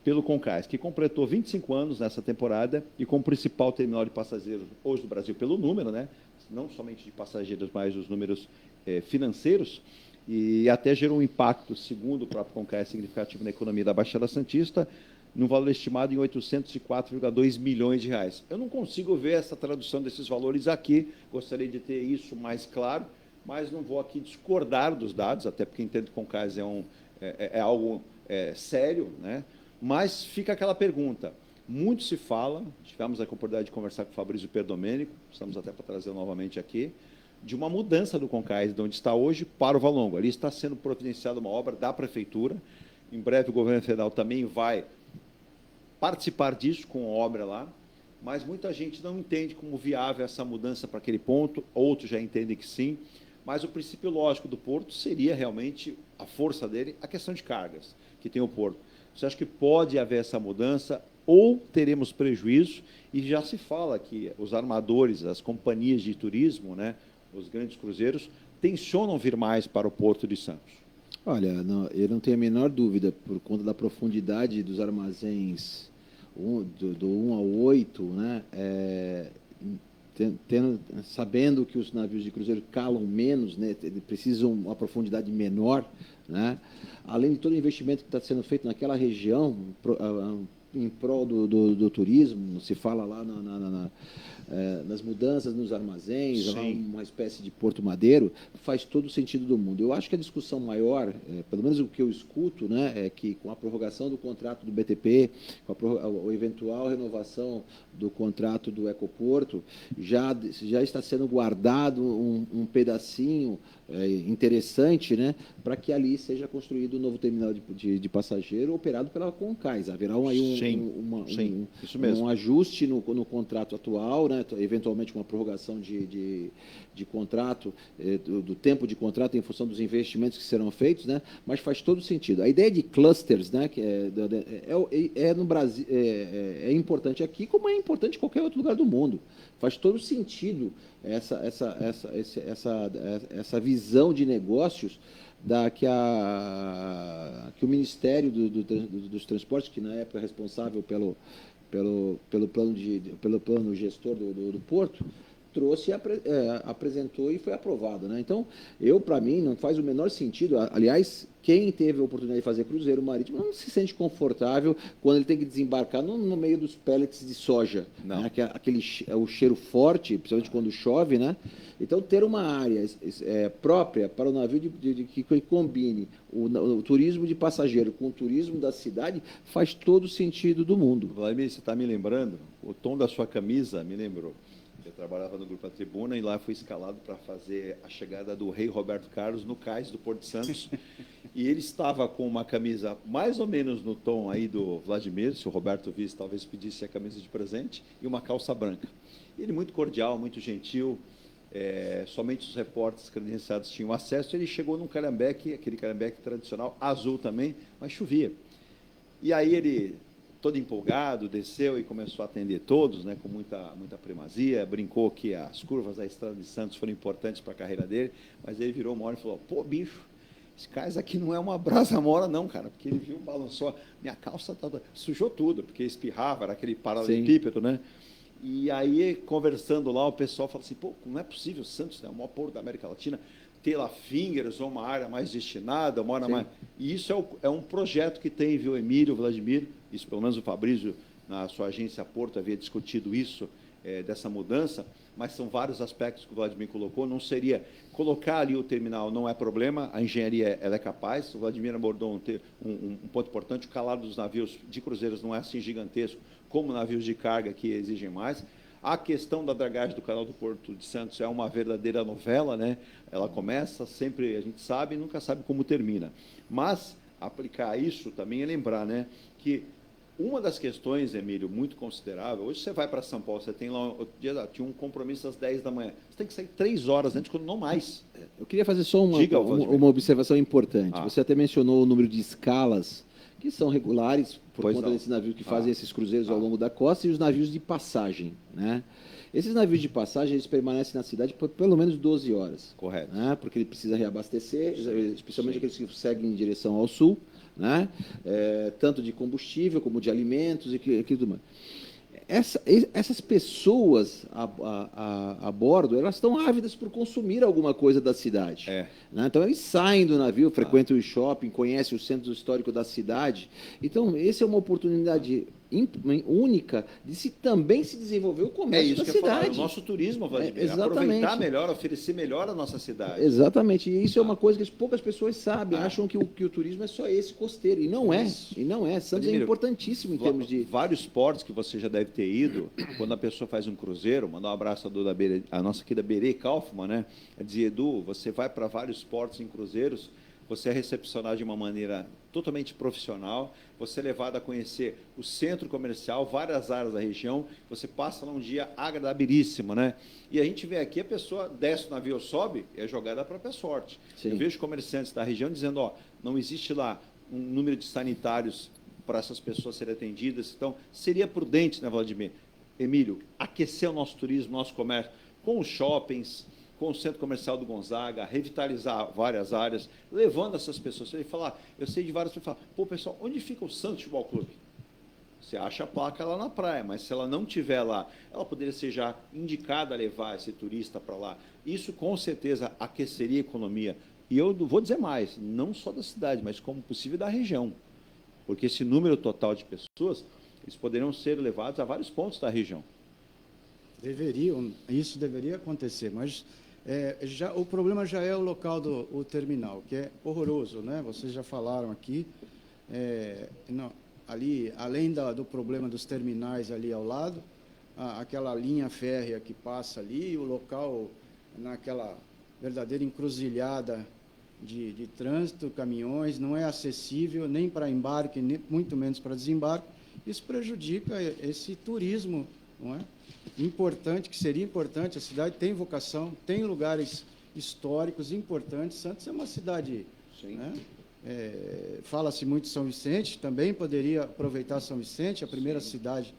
pelo Concais, que completou 25 anos nessa temporada e como principal terminal de passageiros hoje do Brasil pelo número, né? Não somente de passageiros, mas os números financeiros, e até gerou um impacto, segundo o próprio Concais, significativo na economia da Baixada Santista, num valor estimado em 804,2 milhões de reais. Eu não consigo ver essa tradução desses valores aqui, gostaria de ter isso mais claro, mas não vou aqui discordar dos dados, até porque entendo que o Concais é algo sério, né? Mas fica aquela pergunta. Muito se fala, tivemos a oportunidade de conversar com o Fabrício Perdomênico, estamos até para trazer novamente aqui, de uma mudança do Concais, de onde está hoje, para o Valongo. Ali está sendo providenciada uma obra da Prefeitura, em breve o governo federal também vai participar disso com a obra lá, mas muita gente não entende como viável essa mudança para aquele ponto, outros já entendem que sim, mas o princípio lógico do porto seria realmente, a força dele, a questão de cargas que tem o porto. Você acha que pode haver essa mudança ou teremos prejuízo? E já se fala que os armadores, as companhias de turismo, né, os grandes cruzeiros, tensionam vir mais para o Porto de Santos. Olha, eu não tenho a menor dúvida, por conta da profundidade dos armazéns do 1 ao 8, né, sabendo que os navios de cruzeiro calam menos, né, precisam uma profundidade menor, né, além de todo o investimento que está sendo feito naquela região, em prol do turismo, se fala lá nas mudanças nos armazéns, uma espécie de Porto Madeiro, faz todo o sentido do mundo. Eu acho que a discussão maior, pelo menos o que eu escuto, né, é que com a prorrogação do contrato do BTP, com a eventual renovação do contrato do Ecoporto, já está sendo guardado um pedacinho interessante, né, para que ali seja construído um novo terminal de passageiro operado pela Concais. Haverá aí um ajuste no contrato atual, né, eventualmente uma prorrogação de contrato, do tempo de contrato em função dos investimentos que serão feitos, né, mas faz todo sentido. A ideia de clusters, né, que no Brasil, é importante aqui, como é importante em qualquer outro lugar do mundo. Faz todo sentido essa visão de negócios que o Ministério dos Transportes, que na época é responsável pelo plano gestor do Porto, trouxe, apresentou e foi aprovado, né? Então, para mim, não faz o menor sentido. Aliás, quem teve a oportunidade de fazer cruzeiro marítimo não se sente confortável quando ele tem que desembarcar no meio dos pellets de soja, né? O cheiro forte, principalmente quando chove, né? Então, ter uma área própria para o navio que combine o turismo de passageiro com o turismo da cidade faz todo o sentido do mundo. Vladimir, você está me lembrando? O tom da sua camisa me lembrou. Eu trabalhava no Grupo A Tribuna e lá fui escalado para fazer a chegada do rei Roberto Carlos no cais do Porto de Santos. E ele estava com uma camisa mais ou menos no tom aí do Vladimir, se o Roberto visse, talvez pedisse a camisa de presente, e uma calça branca. Ele muito cordial, muito gentil, somente os repórteres credenciados tinham acesso. Ele chegou num calhambeque, aquele calhambeque tradicional, azul também, mas chovia. E aí ele, todo empolgado, desceu e começou a atender todos, né, com muita primazia, brincou que as curvas da Estrada de Santos foram importantes para a carreira dele, mas ele virou uma hora e falou, pô, bicho, esse cara aqui não é uma brasa-mora não, cara, porque ele viu, balançou, minha calça sujou tudo, porque espirrava, era aquele paralelepípedo, né? E aí, conversando lá, o pessoal fala assim, pô, não é possível, Santos é o maior porto da América Latina, ter lá fingers, ou uma área mais destinada, uma área mais... E isso é um projeto que tem, viu, Emílio, Vladimir, isso pelo menos o Fabrício, na sua agência Porto, havia discutido isso, dessa mudança, mas são vários aspectos que o Vladimir colocou, não seria... Colocar ali o terminal não é problema, a engenharia ela é capaz, o Vladimir abordou um ponto importante, o calado dos navios de cruzeiros não é assim gigantesco, como navios de carga que exigem mais. A questão da dragagem do canal do Porto de Santos é uma verdadeira novela, né? Ela começa sempre, a gente sabe, e nunca sabe como termina. Mas aplicar isso também é lembrar, né, que uma das questões, Emílio, muito considerável, hoje você vai para São Paulo, você tem lá, outro dia tinha um compromisso às 10 da manhã, você tem que sair 3 horas antes, quando não mais. Eu queria fazer só uma observação importante. Você até mencionou o número de escalas, que são regulares, por conta desses navios que fazem esses cruzeiros ao longo da costa, e os navios de passagem, né? Esses navios de passagem, eles permanecem na cidade por pelo menos 12 horas. Correto. Né? Porque ele precisa reabastecer, especialmente aqueles que seguem em direção ao sul, né? Tanto de combustível como de alimentos e tudo mais. Essas pessoas a bordo, elas estão ávidas por consumir alguma coisa da cidade. Né? Então, eles saem do navio, frequentam o shopping, conhecem o centro histórico da cidade. Então, essa é uma oportunidade única de também se desenvolver o comércio da cidade. O nosso turismo, Vladimir, aproveitar melhor, oferecer melhor a nossa cidade. Exatamente, e isso é uma coisa que poucas pessoas sabem, acham que o turismo é só esse costeiro, e não é. Santos é importantíssimo em termos de... Vários portos que você já deve ter ido, quando a pessoa faz um cruzeiro, mandar um abraço a nossa aqui da Berê Kaufmann, né? Dizia, Edu, você vai para vários portos em cruzeiros, você é recepcionado de uma maneira totalmente profissional, você é levado a conhecer o centro comercial, várias áreas da região, você passa lá um dia agradabilíssimo, né? E a gente vê aqui, a pessoa desce o navio, sobe, é jogada a própria sorte. Sim. Eu vejo comerciantes da região dizendo, ó, não existe lá um número de sanitários para essas pessoas serem atendidas, então seria prudente, né, Vladimir? Emílio, aquecer o nosso turismo, nosso comércio, com os shoppings, com o Centro Comercial do Gonzaga, revitalizar várias áreas, levando essas pessoas. Você falar, eu sei de várias pessoas, pô, pessoal, onde fica o Santos Futebol Clube? Você acha a placa lá na praia, mas se ela não estiver lá, ela poderia ser já indicada a levar esse turista para lá. Isso, com certeza, aqueceria a economia. E eu vou dizer mais, não só da cidade, mas como possível da região. Porque esse número total de pessoas, eles poderiam ser levados a vários pontos da região. Isso deveria acontecer, mas o problema já é o local do terminal, que é horroroso, né? Vocês já falaram aqui, ali, além do problema dos terminais ali ao lado, aquela linha férrea que passa ali, o local naquela verdadeira encruzilhada de trânsito, caminhões, não é acessível nem para embarque, nem, muito menos para desembarque. Isso prejudica esse turismo, não é? Importante, que seria importante, a cidade tem vocação, tem lugares históricos importantes. Santos é uma cidade, né? Fala-se muito de São Vicente, também poderia aproveitar São Vicente, a primeira cidade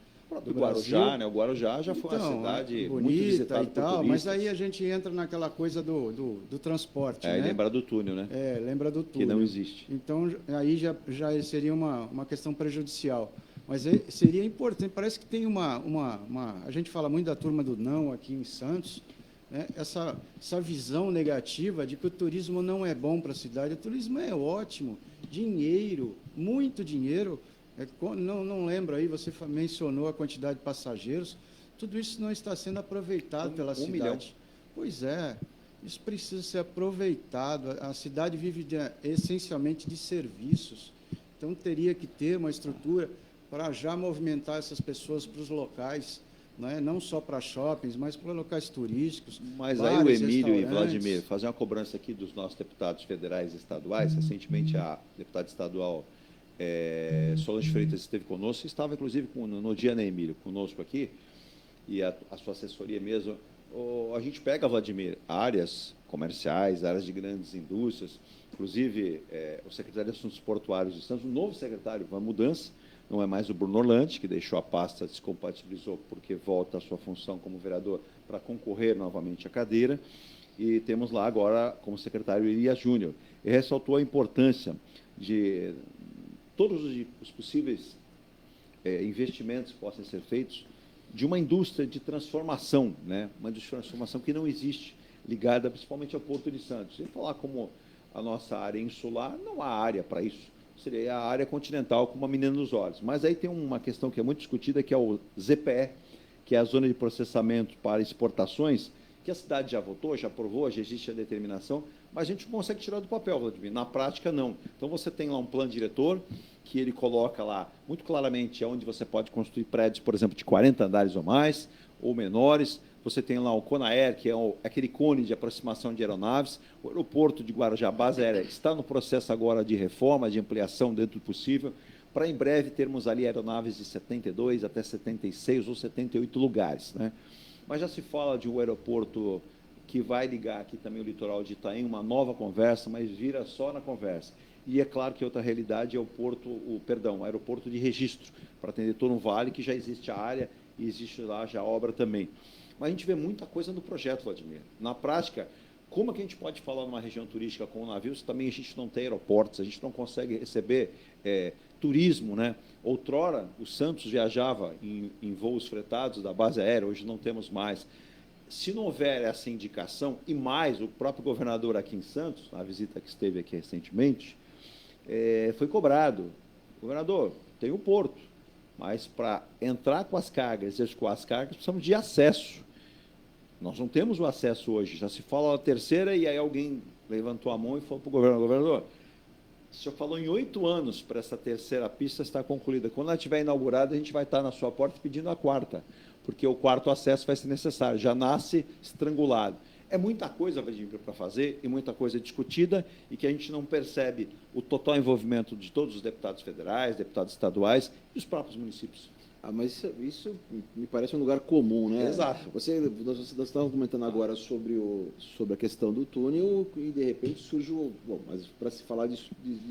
do Guarujá, Brasil. né? O Guarujá já foi uma cidade bonita muito visitada e tal, mas aí a gente entra naquela coisa do transporte, né? Lembra do túnel, né? Lembra do túnel. Que não existe. Então, aí já seria uma questão prejudicial. Mas seria importante, parece que tem a gente fala muito da turma do não aqui em Santos, né? Essa visão negativa de que o turismo não é bom para a cidade. O turismo é ótimo, dinheiro, muito dinheiro. Não lembro aí, você mencionou a quantidade de passageiros, tudo isso não está sendo aproveitado pela cidade. 1 milhão. Pois é, isso precisa ser aproveitado. A cidade vive essencialmente de serviços, então teria que ter uma estrutura para já movimentar essas pessoas para os locais, né? Não só para shoppings, mas para locais turísticos. Mas aí o Emílio e Vladimir, fazer uma cobrança aqui dos nossos deputados federais e estaduais. Recentemente, a deputada estadual Solange Freitas esteve conosco, estava, inclusive, no dia, né, Emílio, conosco aqui, e a sua assessoria mesmo, a gente pega, Vladimir, áreas comerciais, áreas de grandes indústrias, inclusive o secretário de Assuntos Portuários de Santos, o novo secretário, uma mudança, não é mais o Bruno Orlandi, que deixou a pasta, descompatibilizou porque volta à sua função como vereador para concorrer novamente à cadeira, e temos lá agora como secretário Elias Júnior. Ele ressaltou a importância de todos os possíveis investimentos que possam ser feitos de uma indústria de transformação, né? Uma indústria de transformação que não existe, ligada principalmente ao Porto de Santos. Sem falar como a nossa área insular, não há área para isso. Seria a área continental com uma menina nos olhos. Mas aí tem uma questão que é muito discutida, que é o ZPE, que é a Zona de Processamento para Exportações, que a cidade já votou, já aprovou, já existe a determinação, mas a gente não consegue tirar do papel, Vladimir. Na prática, não. Então, você tem lá um plano diretor, que ele coloca lá, muito claramente, onde você pode construir prédios, por exemplo, de 40 andares ou mais, ou menores. Você tem lá o Conair, que é aquele cone de aproximação de aeronaves. O aeroporto de Guarujá, base aérea, está no processo agora de reforma, de ampliação dentro do possível, para em breve termos ali aeronaves de 72 até 76 ou 78 lugares, né? Mas já se fala de um aeroporto que vai ligar aqui também o litoral de Itaém, uma nova conversa, mas vira só na conversa. E é claro que outra realidade é o aeroporto de registro, para atender todo um vale, que já existe a área e existe lá já a obra também. Mas a gente vê muita coisa no projeto, Vladimir. Na prática, como é que a gente pode falar numa região turística com o navio se também a gente não tem aeroportos, a gente não consegue receber turismo, né? Outrora, o Santos viajava em voos fretados da base aérea, hoje não temos mais. Se não houver essa indicação, e mais, o próprio governador aqui em Santos, na visita que esteve aqui recentemente, foi cobrado. Governador, tem o porto, mas para entrar com as cargas e escoar as cargas, precisamos de acesso. Nós não temos o acesso hoje. Já se fala a terceira e aí alguém levantou a mão e falou para o governador, o senhor falou em 8 anos para essa terceira pista estar concluída. Quando ela estiver inaugurada, a gente vai estar na sua porta pedindo a quarta, porque o quarto acesso vai ser necessário, já nasce estrangulado. É muita coisa, Vladimir, para fazer, e muita coisa discutida, e que a gente não percebe o total envolvimento de todos os deputados federais, deputados estaduais e os próprios municípios. Mas isso me parece um lugar comum, né? Exato. Nós estávamos comentando agora sobre a questão do túnel e, de repente, surge mas para se falar de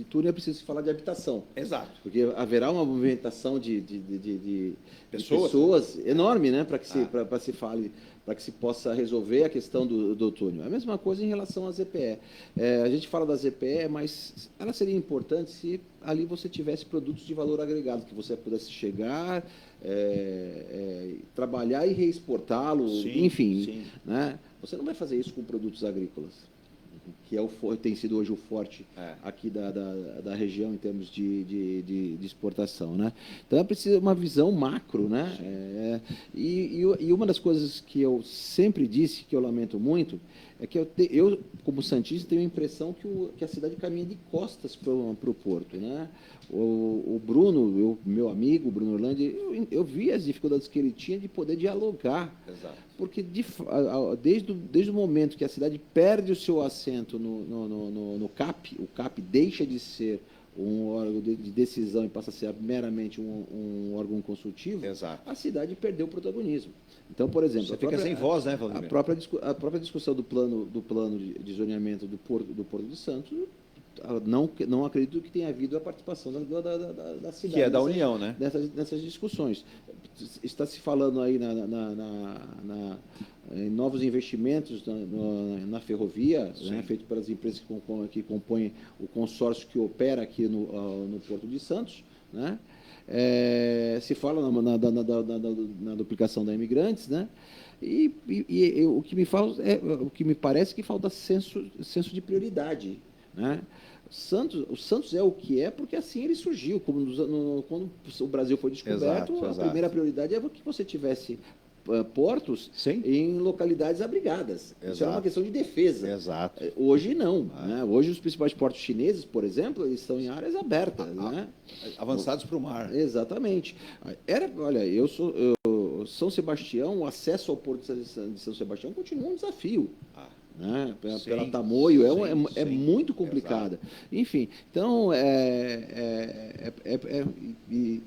túnel é preciso se falar de habitação. Exato. Porque haverá uma movimentação de pessoas enorme, né? Para que se fale, para que se possa resolver a questão do túnel. A mesma coisa em relação à ZPE. A gente fala da ZPE, mas ela seria importante se ali você tivesse produtos de valor agregado, que você pudesse chegar, trabalhar e reexportá-lo, enfim. Sim. Né? Você não vai fazer isso com produtos agrícolas, que tem sido hoje o forte aqui da região em termos de exportação, né? Então, é preciso uma visão macro, né? E uma das coisas que eu sempre disse, que eu lamento muito, é que eu como santista, tenho a impressão que a cidade caminha de costas para o porto, né? O Bruno, meu amigo, Bruno Orlandi, eu vi as dificuldades que ele tinha de poder dialogar. Exato. Porque desde o momento que a cidade perde o seu assento no CAP, o CAP deixa de ser um órgão de decisão e passa a ser meramente um órgão consultivo, exato, a cidade perdeu o protagonismo. Então, por exemplo, você fica sem voz, né, Vladimir? A própria discussão do plano de zoneamento do Porto de Santos, não acredito que tenha havido a participação da cidade. Que é da União, né? Nessas discussões. Está se falando aí em novos investimentos na ferrovia, né, feito pelas empresas que compõem o consórcio que opera aqui no Porto de Santos, né? Se fala na duplicação da Imigrantes, né? E o que me parece que falta senso de prioridade, né? O Santos é o que é porque assim ele surgiu. Quando o Brasil foi descoberto, exato. Primeira prioridade é que você tivesse portos, sim, em localidades abrigadas. Exato. Isso era uma questão de defesa. Exato. Hoje não. Né? Hoje os principais portos chineses, por exemplo, eles estão em áreas abertas. Né? Avançados para o mar. Exatamente. Olha, São Sebastião, o acesso ao porto de São Sebastião continua um desafio. Né? Pela Tamoio, é muito complicada. Enfim, então,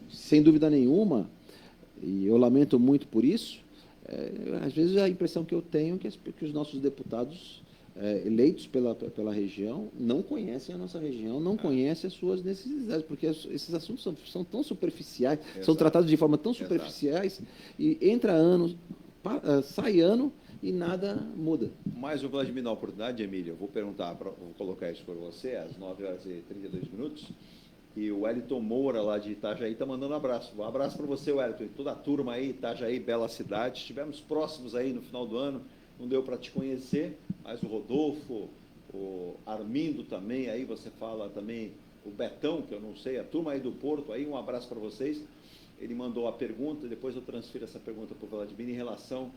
sem dúvida nenhuma, e eu lamento muito por isso, Às vezes a impressão que eu tenho é que os nossos deputados eleitos pela região não conhecem a nossa região, não conhecem as suas necessidades, porque esses assuntos são tão superficiais, são tratados de forma tão superficiais, e entra ano, sai ano e nada muda. Mas o Vladimir, na oportunidade, Emílio, eu vou colocar isso para você, às 9h32, e o Wellington Moura, lá de Itajaí, está mandando um abraço. Um abraço para você, Wellington, e toda a turma aí, Itajaí, bela cidade. Estivemos próximos aí no final do ano, não deu para te conhecer, mas o Rodolfo, o Armindo também, aí você fala também, o Betão, que eu não sei, a turma aí do Porto, aí um abraço para vocês. Ele mandou a pergunta, depois eu transfiro essa pergunta para o Vladimir, em relação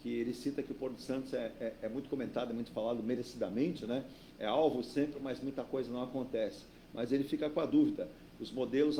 que ele cita que o Porto de Santos é muito comentado, é muito falado merecidamente, né? É alvo sempre, mas muita coisa não acontece. Mas ele fica com a dúvida, os modelos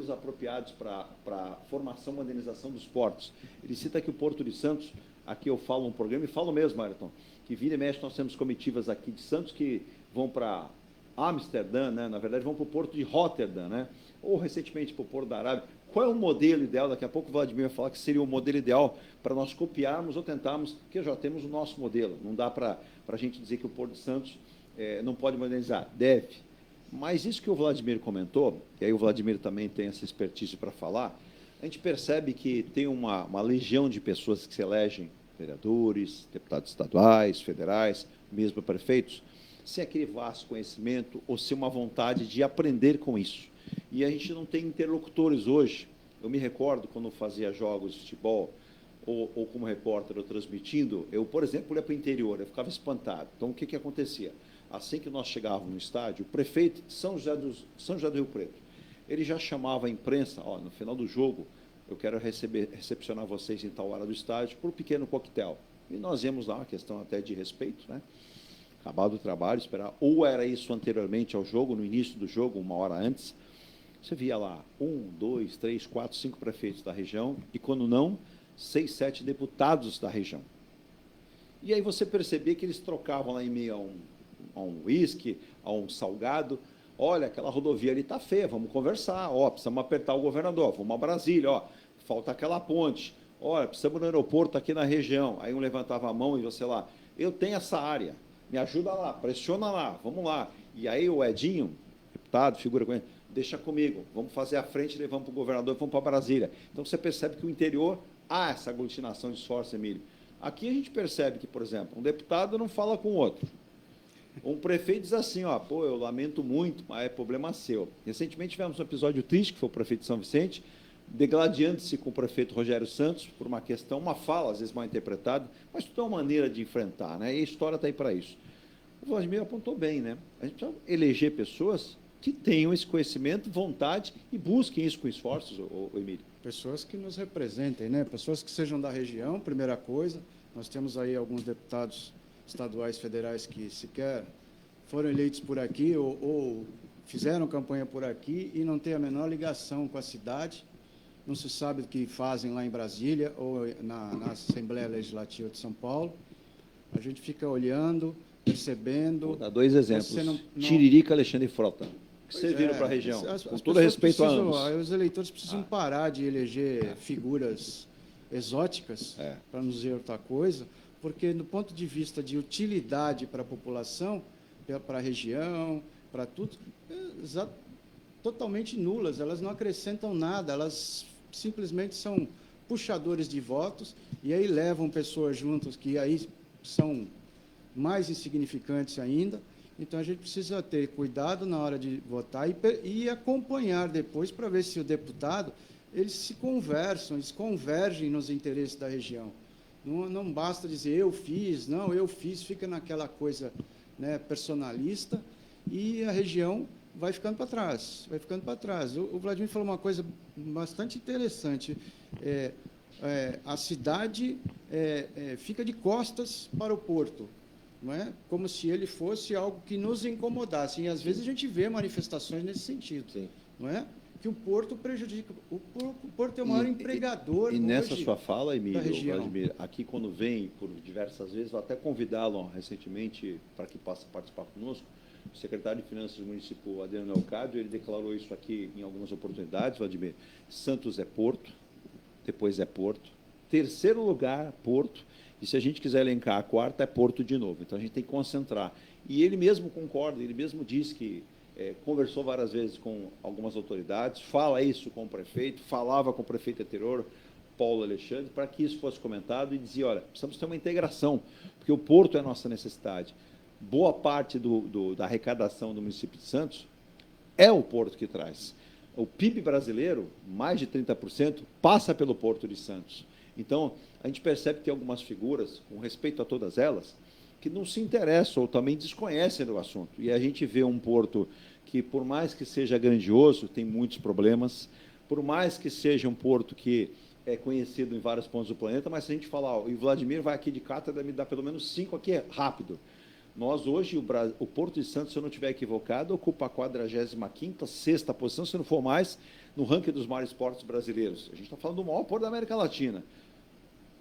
apropriados para a formação e modernização dos portos. Ele cita que o Porto de Santos, aqui eu falo um programa, e falo mesmo, Ayrton, que vira e mexe nós temos comitivas aqui de Santos que vão para Amsterdã, né? Na verdade vão para o Porto de Rotterdam, né? Ou recentemente para o Porto da Arábia. Qual é o modelo ideal? Daqui a pouco o Vladimir vai falar que seria o modelo ideal para nós copiarmos ou tentarmos, porque já temos o nosso modelo. Não dá para a gente dizer que o Porto de Santos não pode modernizar. Deve. Mas isso que o Vladimir comentou, e aí o Vladimir também tem essa expertise para falar, a gente percebe que tem uma legião de pessoas que se elegem vereadores, deputados estaduais, federais, mesmo prefeitos, sem aquele vasto conhecimento ou sem uma vontade de aprender com isso. E a gente não tem interlocutores hoje. Eu me recordo quando eu fazia jogos de futebol, ou como repórter, ou transmitindo, eu, por exemplo, ia para o interior, eu ficava espantado. Então, o que acontecia? Assim que nós chegávamos no estádio, o prefeito de São José do Rio Preto, ele já chamava a imprensa, no final do jogo, eu quero recepcionar vocês em tal hora do estádio por um pequeno coquetel. E nós íamos lá, uma questão até de respeito, né? Acabado o trabalho, esperar. Ou era isso anteriormente ao jogo, no início do jogo, uma hora antes. Você via lá 1, 2, 3, 4, 5 prefeitos da região e, quando não, 6, 7 deputados da região. E aí você percebia que eles trocavam lá em meio a um uísque, a um salgado. Olha, aquela rodovia ali está feia, vamos conversar. Precisamos apertar o governador, vamos a Brasília, falta aquela ponte. Olha, precisamos no aeroporto aqui na região. Aí um levantava a mão e você lá, eu tenho essa área, me ajuda lá, pressiona lá, vamos lá. E aí o Edinho, deputado, figura com ele, deixa comigo, vamos fazer a frente, levamos para o governador, vamos para Brasília. Então você percebe que o interior há essa aglutinação de esforço, Emílio. Aqui a gente percebe que, por exemplo, um deputado não fala com o outro. Um prefeito diz assim, eu lamento muito, mas é problema seu. Recentemente tivemos um episódio triste, que foi o prefeito de São Vicente, degladiando-se com o prefeito Rogério Santos por uma questão, uma fala, às vezes mal interpretada, mas tudo é uma maneira de enfrentar, né? E a história está aí para isso. O Vladimir apontou bem, né? A gente precisa eleger pessoas que tenham esse conhecimento, vontade e busquem isso com esforços, Emílio. Pessoas que nos representem, né? Pessoas que sejam da região, primeira coisa. Nós temos aí alguns deputados estaduais, federais que sequer foram eleitos por aqui ou fizeram campanha por aqui e não têm a menor ligação com a cidade, não se sabe o que fazem lá em Brasília ou na Assembleia Legislativa de São Paulo. A gente fica olhando, percebendo... Vou dar 2 exemplos. Tiririca, Alexandre Frota, que serviram para a região, com todo respeito a ambos. Os eleitores precisam parar de eleger figuras exóticas, para não dizer outra coisa, porque, do ponto de vista de utilidade para a população, para a região, para tudo, totalmente nulas, elas não acrescentam nada, elas simplesmente são puxadores de votos, e aí levam pessoas juntas que aí são mais insignificantes ainda. Então, a gente precisa ter cuidado na hora de votar e acompanhar depois para ver se o deputado, eles se conversam, eles convergem nos interesses da região. Não basta dizer eu fiz, fica naquela coisa, né, personalista, e a região vai ficando para trás, O Vladimir falou uma coisa bastante interessante. A cidade fica de costas para o porto, não é? Como se ele fosse algo que nos incomodasse. E, às vezes, a gente vê manifestações nesse sentido, não é? Que o porto prejudica. O porto é o maior empregador. E nessa sua fala, Emílio, Vladimir, aqui quando vem por diversas vezes, vou até convidá-lo recentemente para que possa participar conosco, o secretário de Finanças do município, Adriano Leocádio, ele declarou isso aqui em algumas oportunidades, Vladimir. Santos é porto, depois é porto, terceiro lugar, Porto, e se a gente quiser elencar a quarta, é Porto de novo. Então, a gente tem que concentrar. E ele mesmo concorda, ele mesmo diz que conversou várias vezes com algumas autoridades, fala isso com o prefeito, falava com o prefeito anterior, Paulo Alexandre, para que isso fosse comentado e dizia, olha, precisamos ter uma integração, porque o Porto é a nossa necessidade. Boa parte da arrecadação do município de Santos é o Porto que traz. O PIB brasileiro, mais de 30%, passa pelo Porto de Santos. Então, a gente percebe que tem algumas figuras, com respeito a todas elas, que não se interessam ou também desconhecem do assunto. E a gente vê um porto que, por mais que seja grandioso, tem muitos problemas, por mais que seja um porto que é conhecido em vários pontos do planeta, mas se a gente falar, o Vladimir vai aqui de cátedra, me dá pelo menos 5 aqui, rápido. Nós, hoje, o Porto de Santos, se eu não estiver equivocado, ocupa a 45ª, 6ª posição, se não for mais, no ranking dos maiores portos brasileiros. A gente está falando do maior porto da América Latina.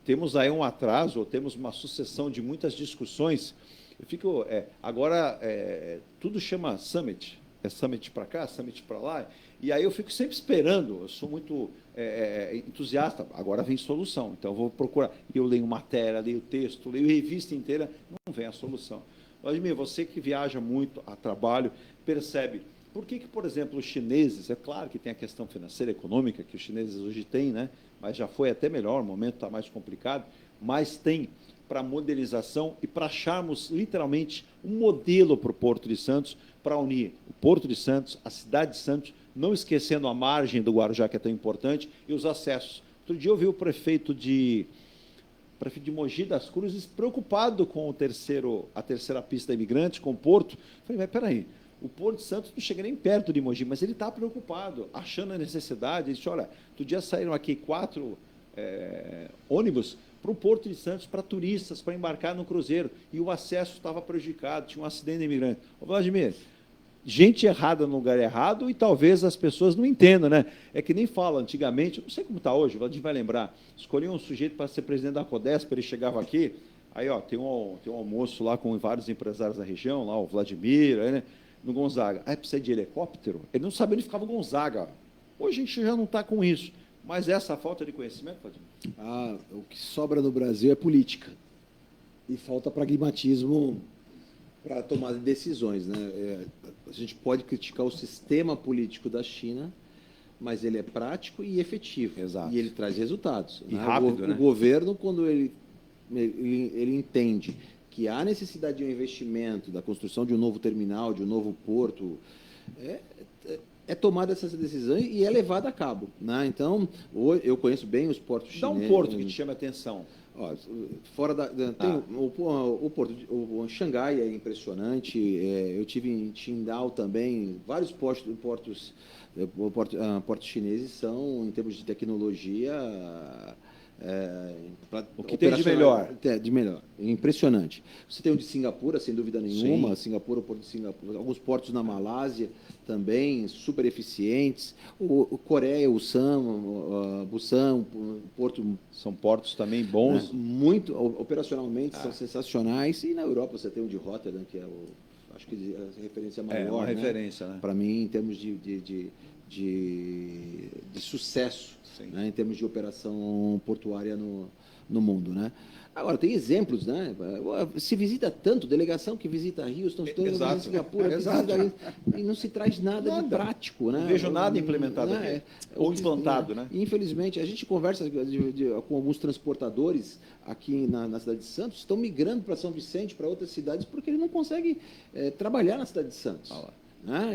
Temos aí um atraso, ou temos uma sucessão de muitas discussões. Eu fico, agora, tudo chama Summit. É Summit para cá, Summit para lá. E aí eu fico sempre esperando, eu sou muito entusiasta, agora vem solução. Então, eu vou procurar. Eu leio matéria, leio texto, leio revista inteira, não vem a solução. Vladimir, você que viaja muito a trabalho, percebe por que, por exemplo, os chineses, é claro que tem a questão financeira, econômica, que os chineses hoje têm, né? Mas já foi até melhor, o momento está mais complicado, mas tem para modelização e para acharmos, literalmente, um modelo para o Porto de Santos, para unir o Porto de Santos, a cidade de Santos, não esquecendo a margem do Guarujá, que é tão importante, e os acessos. Outro dia eu vi o prefeito de Mogi das Cruzes preocupado com a terceira pista da Imigrantes, com o Porto. Eu falei, mas peraí, o Porto de Santos não chega nem perto de Mogi, mas ele está preocupado, achando a necessidade. Ele disse, olha, outro dia saíram aqui 4 ônibus para o Porto de Santos, para turistas, para embarcar no cruzeiro, e o acesso estava prejudicado, tinha um acidente de imigrante. Ô, Vladimir, gente errada no lugar errado e talvez as pessoas não entendam, né? É que nem fala antigamente, eu não sei como está hoje, o Vladimir vai lembrar, escolhiam um sujeito para ser presidente da Codesp, ele chegava aqui, aí ó, tem um almoço lá com vários empresários da região, lá o Vladimir, aí, né, no Gonzaga. Aí precisa de helicóptero? Ele não sabia onde ficava o Gonzaga. Hoje a gente já não está com isso. Mas essa falta de conhecimento, Vladimir? O que sobra no Brasil é política. E falta pragmatismo para tomar decisões, né? A gente pode criticar o sistema político da China, mas ele é prático e efetivo. Exato. E ele traz resultados. E rápido, né? O governo, quando ele entende que há necessidade de um investimento, da construção de um novo terminal, de um novo porto, é tomada essa decisão e é levada a cabo, né? Então, eu conheço bem os portos chineses. Dá um porto que te chama a atenção. Ó, fora tem o porto, o Xangai é impressionante. Eu tive em Qingdao também. Vários portos chineses são, em termos de tecnologia, o que tem de melhor? De melhor. Impressionante. Você tem o de Singapura, sem dúvida nenhuma. Singapura, o porto de Singapura. Alguns portos na Malásia também, super eficientes. O Coreia, o Busan, o Porto... São portos também bons. Muito, operacionalmente, são sensacionais. E na Europa você tem o de Rotterdam, que é acho que a referência maior. É uma referência, né? Para mim, em termos de sucesso, né, em termos de operação portuária no mundo, né? Agora, tem exemplos, né? Se visita tanto, delegação que visita Houston, visita Singapura, e não se traz nada de prático, né? Não vejo nada implementado aqui, ou implantado, né? Infelizmente, a gente conversa com alguns transportadores aqui na cidade de Santos, estão migrando para São Vicente, para outras cidades, porque eles não conseguem trabalhar na cidade de Santos.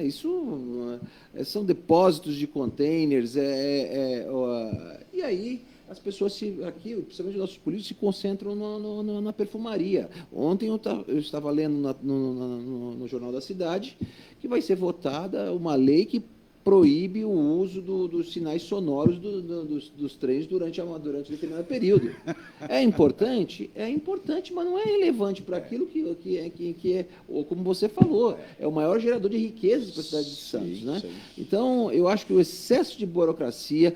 Isso são depósitos de containers, e aí as pessoas aqui, principalmente os nossos políticos, se concentram na perfumaria. Ontem eu estava lendo no Jornal da Cidade que vai ser votada uma lei que proíbe o uso dos sinais sonoros dos trens durante determinado período. É importante, mas não é relevante para aquilo que é, como você falou, é o maior gerador de riquezas para a cidade de Santos, né? Sim. Então, eu acho que o excesso de burocracia,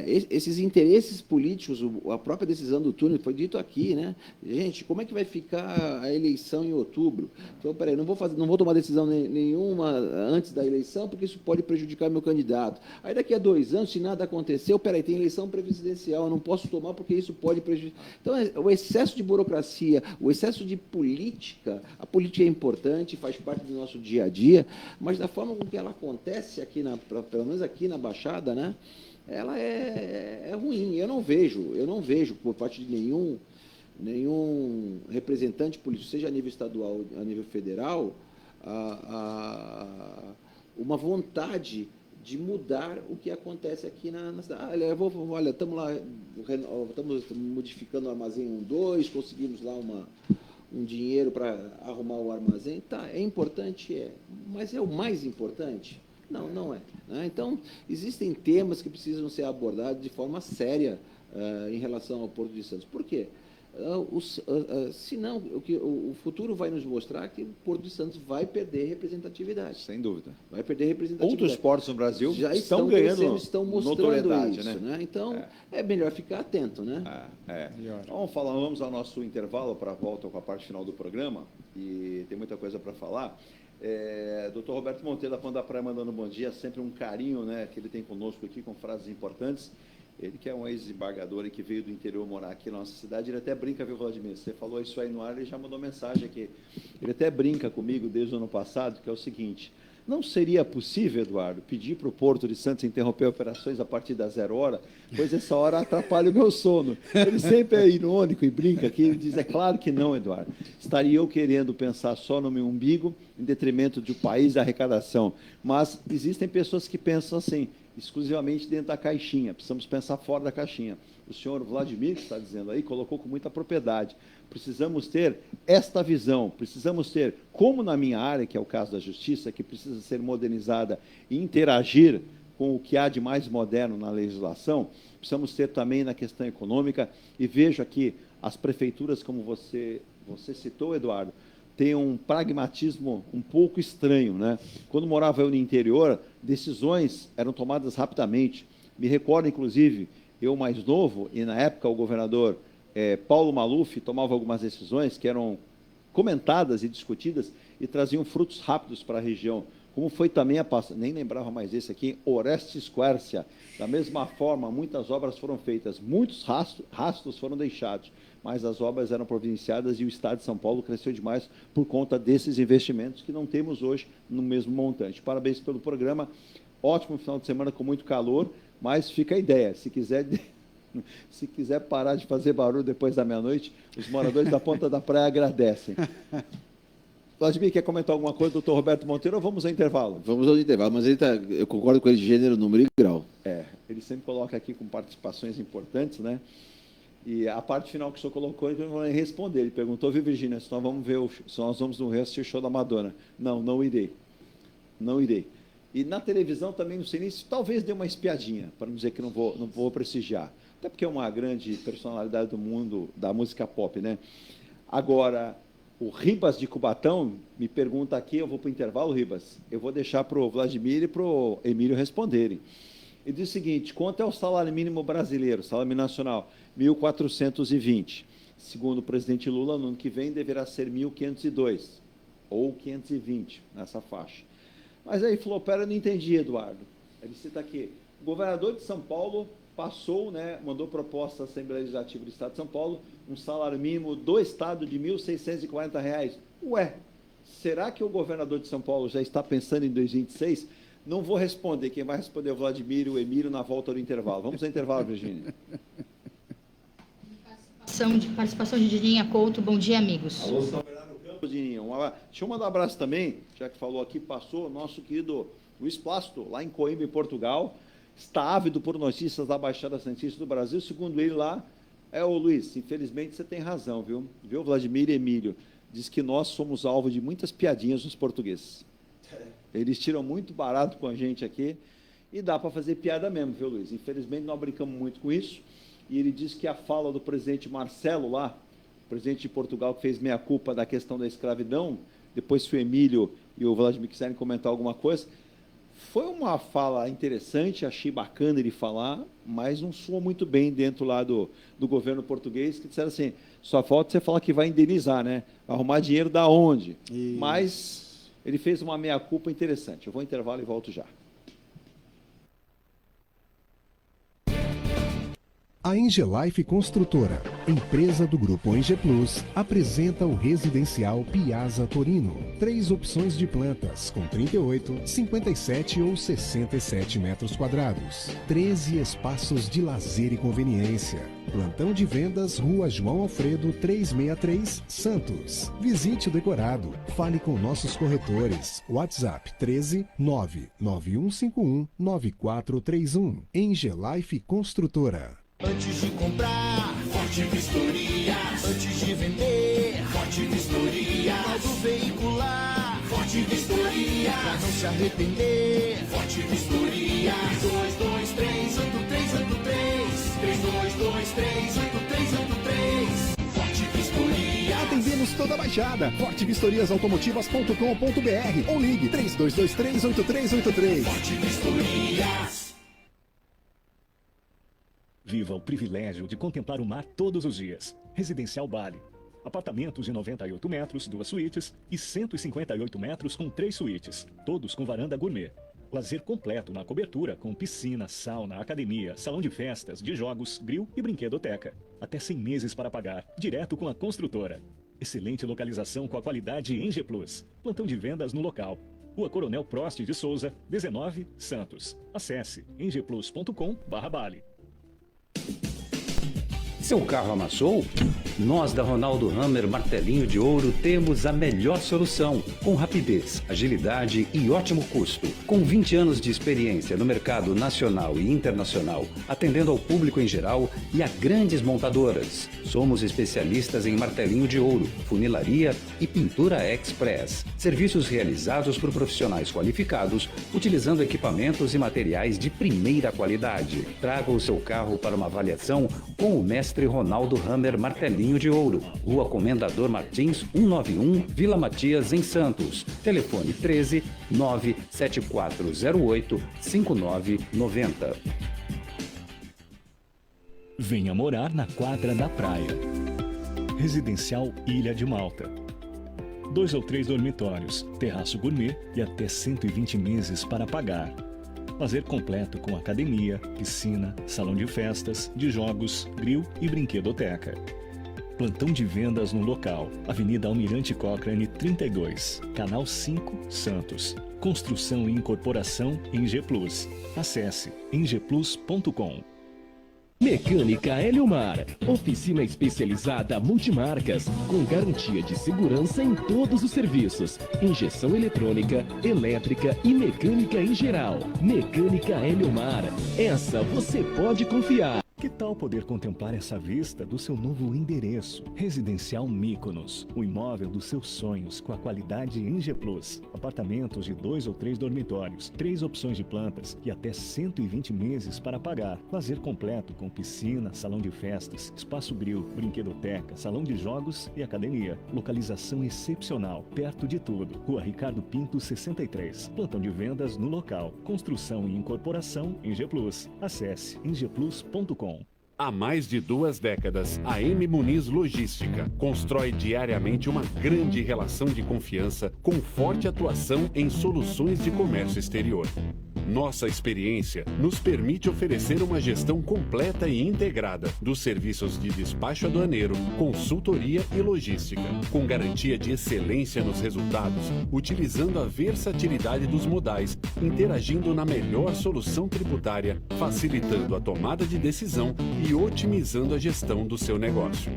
esses interesses políticos, a própria decisão do túnel, foi dito aqui, né? Gente, como é que vai ficar a eleição em outubro? Então, peraí, não vou tomar decisão nenhuma antes da eleição, porque isso pode prejudicar prejudicar meu candidato. Aí daqui a 2 anos, se nada aconteceu, peraí, tem eleição presidencial, eu não posso tomar porque isso pode prejudicar. Então, o excesso de burocracia, o excesso de política, a política é importante, faz parte do nosso dia a dia, mas da forma com que ela acontece aqui, pelo menos aqui na Baixada, né, ela é ruim. Eu não vejo por parte de nenhum representante político, seja a nível estadual ou a nível federal, uma vontade de mudar o que acontece aqui na cidade. Olha, estamos lá, estamos modificando o armazém 1, 2, conseguimos lá um dinheiro para arrumar o armazém. Tá, é importante, mas é o mais importante? Não, não é. Né? Então, existem temas que precisam ser abordados de forma séria em relação ao Porto de Santos. Por quê? Senão, o futuro vai nos mostrar que o Porto de Santos vai perder representatividade. Sem dúvida. Vai perder representatividade. Outros portos no Brasil já estão ganhando, estão mostrando notoriedade, isso. né? Então, é melhor ficar atento. Né? Então, vamos ao nosso intervalo para a volta com a parte final do programa, e tem muita coisa para falar. Dr. Roberto Monteiro, da Pão da Praia, mandando um bom dia, sempre um carinho, né, que ele tem conosco aqui, com frases importantes. Ele que é um ex-embargador e que veio do interior morar aqui na nossa cidade, ele até brinca, viu, Vladimir? Você falou isso aí no ar, ele já mandou mensagem aqui. Ele até brinca comigo desde o ano passado, que é o seguinte: não seria possível, Eduardo, pedir para o Porto de Santos interromper operações a partir da 0 hora, pois essa hora atrapalha o meu sono. Ele sempre é irônico e brinca aqui, ele diz, é claro que não, Eduardo. Estaria eu querendo pensar só no meu umbigo, em detrimento do país e da arrecadação. Mas existem pessoas que pensam assim, exclusivamente dentro da caixinha, precisamos pensar fora da caixinha. O senhor Vladimir, que está dizendo aí, colocou com muita propriedade. Precisamos ter esta visão, precisamos ter, como na minha área, que é o caso da justiça, que precisa ser modernizada e interagir com o que há de mais moderno na legislação, precisamos ter também na questão econômica, e vejo aqui as prefeituras, como você citou, Eduardo, tem um pragmatismo um pouco estranho, né? Quando morava eu no interior, decisões eram tomadas rapidamente. Me recordo, inclusive, eu mais novo, e na época o governador Paulo Maluf tomava algumas decisões que eram comentadas e discutidas e traziam frutos rápidos para a região. Como foi também nem lembrava mais esse aqui, Orestes Quercia. Da mesma forma, muitas obras foram feitas, muitos rastros foram deixados, mas as obras eram providenciadas e o Estado de São Paulo cresceu demais por conta desses investimentos que não temos hoje no mesmo montante. Parabéns pelo programa, ótimo final de semana com muito calor, mas fica a ideia, se quiser parar de fazer barulho depois da meia-noite, os moradores da Ponta da Praia agradecem. Vladimir, quer comentar alguma coisa, doutor Roberto Monteiro, ou vamos ao intervalo? Vamos ao intervalo, mas eu concordo com ele de gênero, número e grau. Ele sempre coloca aqui com participações importantes, né? E a parte final que o senhor colocou, ele vai responder. Ele perguntou, viu, Virgínia, se nós vamos no assistir o show da Madonna. Não irei. Não irei. E na televisão também, no silêncio, talvez dê uma espiadinha, para não dizer que não vou prestigiar. Até porque é uma grande personalidade do mundo da música pop, né? Agora, o Ribas de Cubatão me pergunta aqui, eu vou para o intervalo, Ribas, eu vou deixar para o Vladimir e para o Emílio responderem. Ele diz o seguinte, quanto é o salário mínimo brasileiro, salário mínimo nacional? 1.420. Segundo o presidente Lula, no ano que vem deverá ser 1.502, ou 520, nessa faixa. Mas aí falou, eu não entendi, Eduardo. Ele cita aqui, o governador de São Paulo passou, né, mandou proposta à Assembleia Legislativa do Estado de São Paulo, um salário mínimo do Estado de R$ 1.640. Ué, será que o governador de São Paulo já está pensando em 2026? Não vou responder, quem vai responder é o Vladimir e o Emílio na volta do intervalo. Vamos ao intervalo, Virgínia. Participação de Dininha Couto, bom dia, amigos. Alô, São Bernardo do Campo, Dininha. Deixa eu mandar um abraço também, já que falou aqui, passou nosso querido Luiz Plácido, lá em Coimbra, em Portugal, está ávido por notícias da Baixada Santista do Brasil, segundo ele lá, ô Luiz, infelizmente você tem razão, viu, Vladimir e Emílio, diz que nós somos alvo de muitas piadinhas dos portugueses. Eles tiram muito barato com a gente aqui e dá para fazer piada mesmo, viu, Luiz? Infelizmente, nós brincamos muito com isso. E ele diz que a fala do presidente Marcelo lá, presidente de Portugal, que fez meia-culpa da questão da escravidão, depois se o Emílio e o Vladimir quiserem comentar alguma coisa, foi uma fala interessante, achei bacana ele falar, mas não soa muito bem dentro lá do governo português, que disseram assim, só falta você falar que vai indenizar, né? Vai arrumar dinheiro da onde? Mas ele fez uma meia-culpa interessante. Eu vou ao intervalo e volto já. A Engelife Construtora, empresa do Grupo Enge Plus, apresenta o residencial Piazza Torino. 3 opções de plantas, com 38, 57 ou 67 metros quadrados. 13 espaços de lazer e conveniência. Plantão de vendas, Rua João Alfredo, 363, Santos. Visite o decorado. Fale com nossos corretores. WhatsApp 13 99151 9431. Engelife Construtora. Antes de comprar, Forte Vistoria. Antes de vender, Forte Vistoria. Modo veicular, Forte Vistoria. Pra não se arrepender, Forte Vistoria. 322383. 322383. Forte Vistoria. Atendemos toda a Baixada. fortevistoriasautomotivas.com.br ou ligue 32238383. Forte Vistorias. Viva o privilégio de contemplar o mar todos os dias. Residencial Bali. Apartamentos de 98 metros, 2 suítes e 158 metros com 3 suítes, todos com varanda gourmet. Lazer completo na cobertura com piscina, sauna, academia, salão de festas, de jogos, grill e brinquedoteca. Até 100 meses para pagar, direto com a construtora. Excelente localização com a qualidade Enge Plus. Plantão de vendas no local. Rua Coronel Prost de Souza, 19, Santos. Acesse engeplus.com/Bali. Seu carro amassou? Nós da Ronaldo Hammer Martelinho de Ouro temos a melhor solução, com rapidez, agilidade e ótimo custo. Com 20 anos de experiência no mercado nacional e internacional, atendendo ao público em geral e a grandes montadoras. Somos especialistas em martelinho de ouro, funilaria e pintura express. Serviços realizados por profissionais qualificados, utilizando equipamentos e materiais de primeira qualidade. Traga o seu carro para uma avaliação com o mestre Ronaldo Hammer Martelinho de Ouro, Rua Comendador Martins, 191, Vila Matias, em Santos. Telefone 13 97408 5990. Venha morar na quadra da praia. Residencial Ilha de Malta. 2 ou 3 dormitórios, terraço gourmet e até 120 meses para pagar. Lazer completo com academia, piscina, salão de festas, de jogos, grill e brinquedoteca. Plantão de vendas no local. Avenida Almirante Cochrane 32, Canal 5, Santos. Construção e incorporação Enge Plus. Acesse engeplus.com. Mecânica Heliomar, oficina especializada multimarcas, com garantia de segurança em todos os serviços, injeção eletrônica, elétrica e mecânica em geral. Mecânica Heliomar, essa você pode confiar. Que tal poder contemplar essa vista do seu novo endereço? Residencial Mykonos, o imóvel dos seus sonhos com a qualidade Enge Plus. Apartamentos de 2 ou 3 dormitórios, 3 opções de plantas e até 120 meses para pagar. Lazer completo com piscina, salão de festas, espaço grill, brinquedoteca, salão de jogos e academia. Localização excepcional, perto de tudo. Rua Ricardo Pinto, 63. Plantão de vendas no local. Construção e incorporação Enge Plus. Acesse engeplus.com. Há mais de 2 décadas, a M. Muniz Logística constrói diariamente uma grande relação de confiança com forte atuação em soluções de comércio exterior. Nossa experiência nos permite oferecer uma gestão completa e integrada dos serviços de despacho aduaneiro, consultoria e logística, com garantia de excelência nos resultados, utilizando a versatilidade dos modais, interagindo na melhor solução tributária, facilitando a tomada de decisão e otimizando a gestão do seu negócio.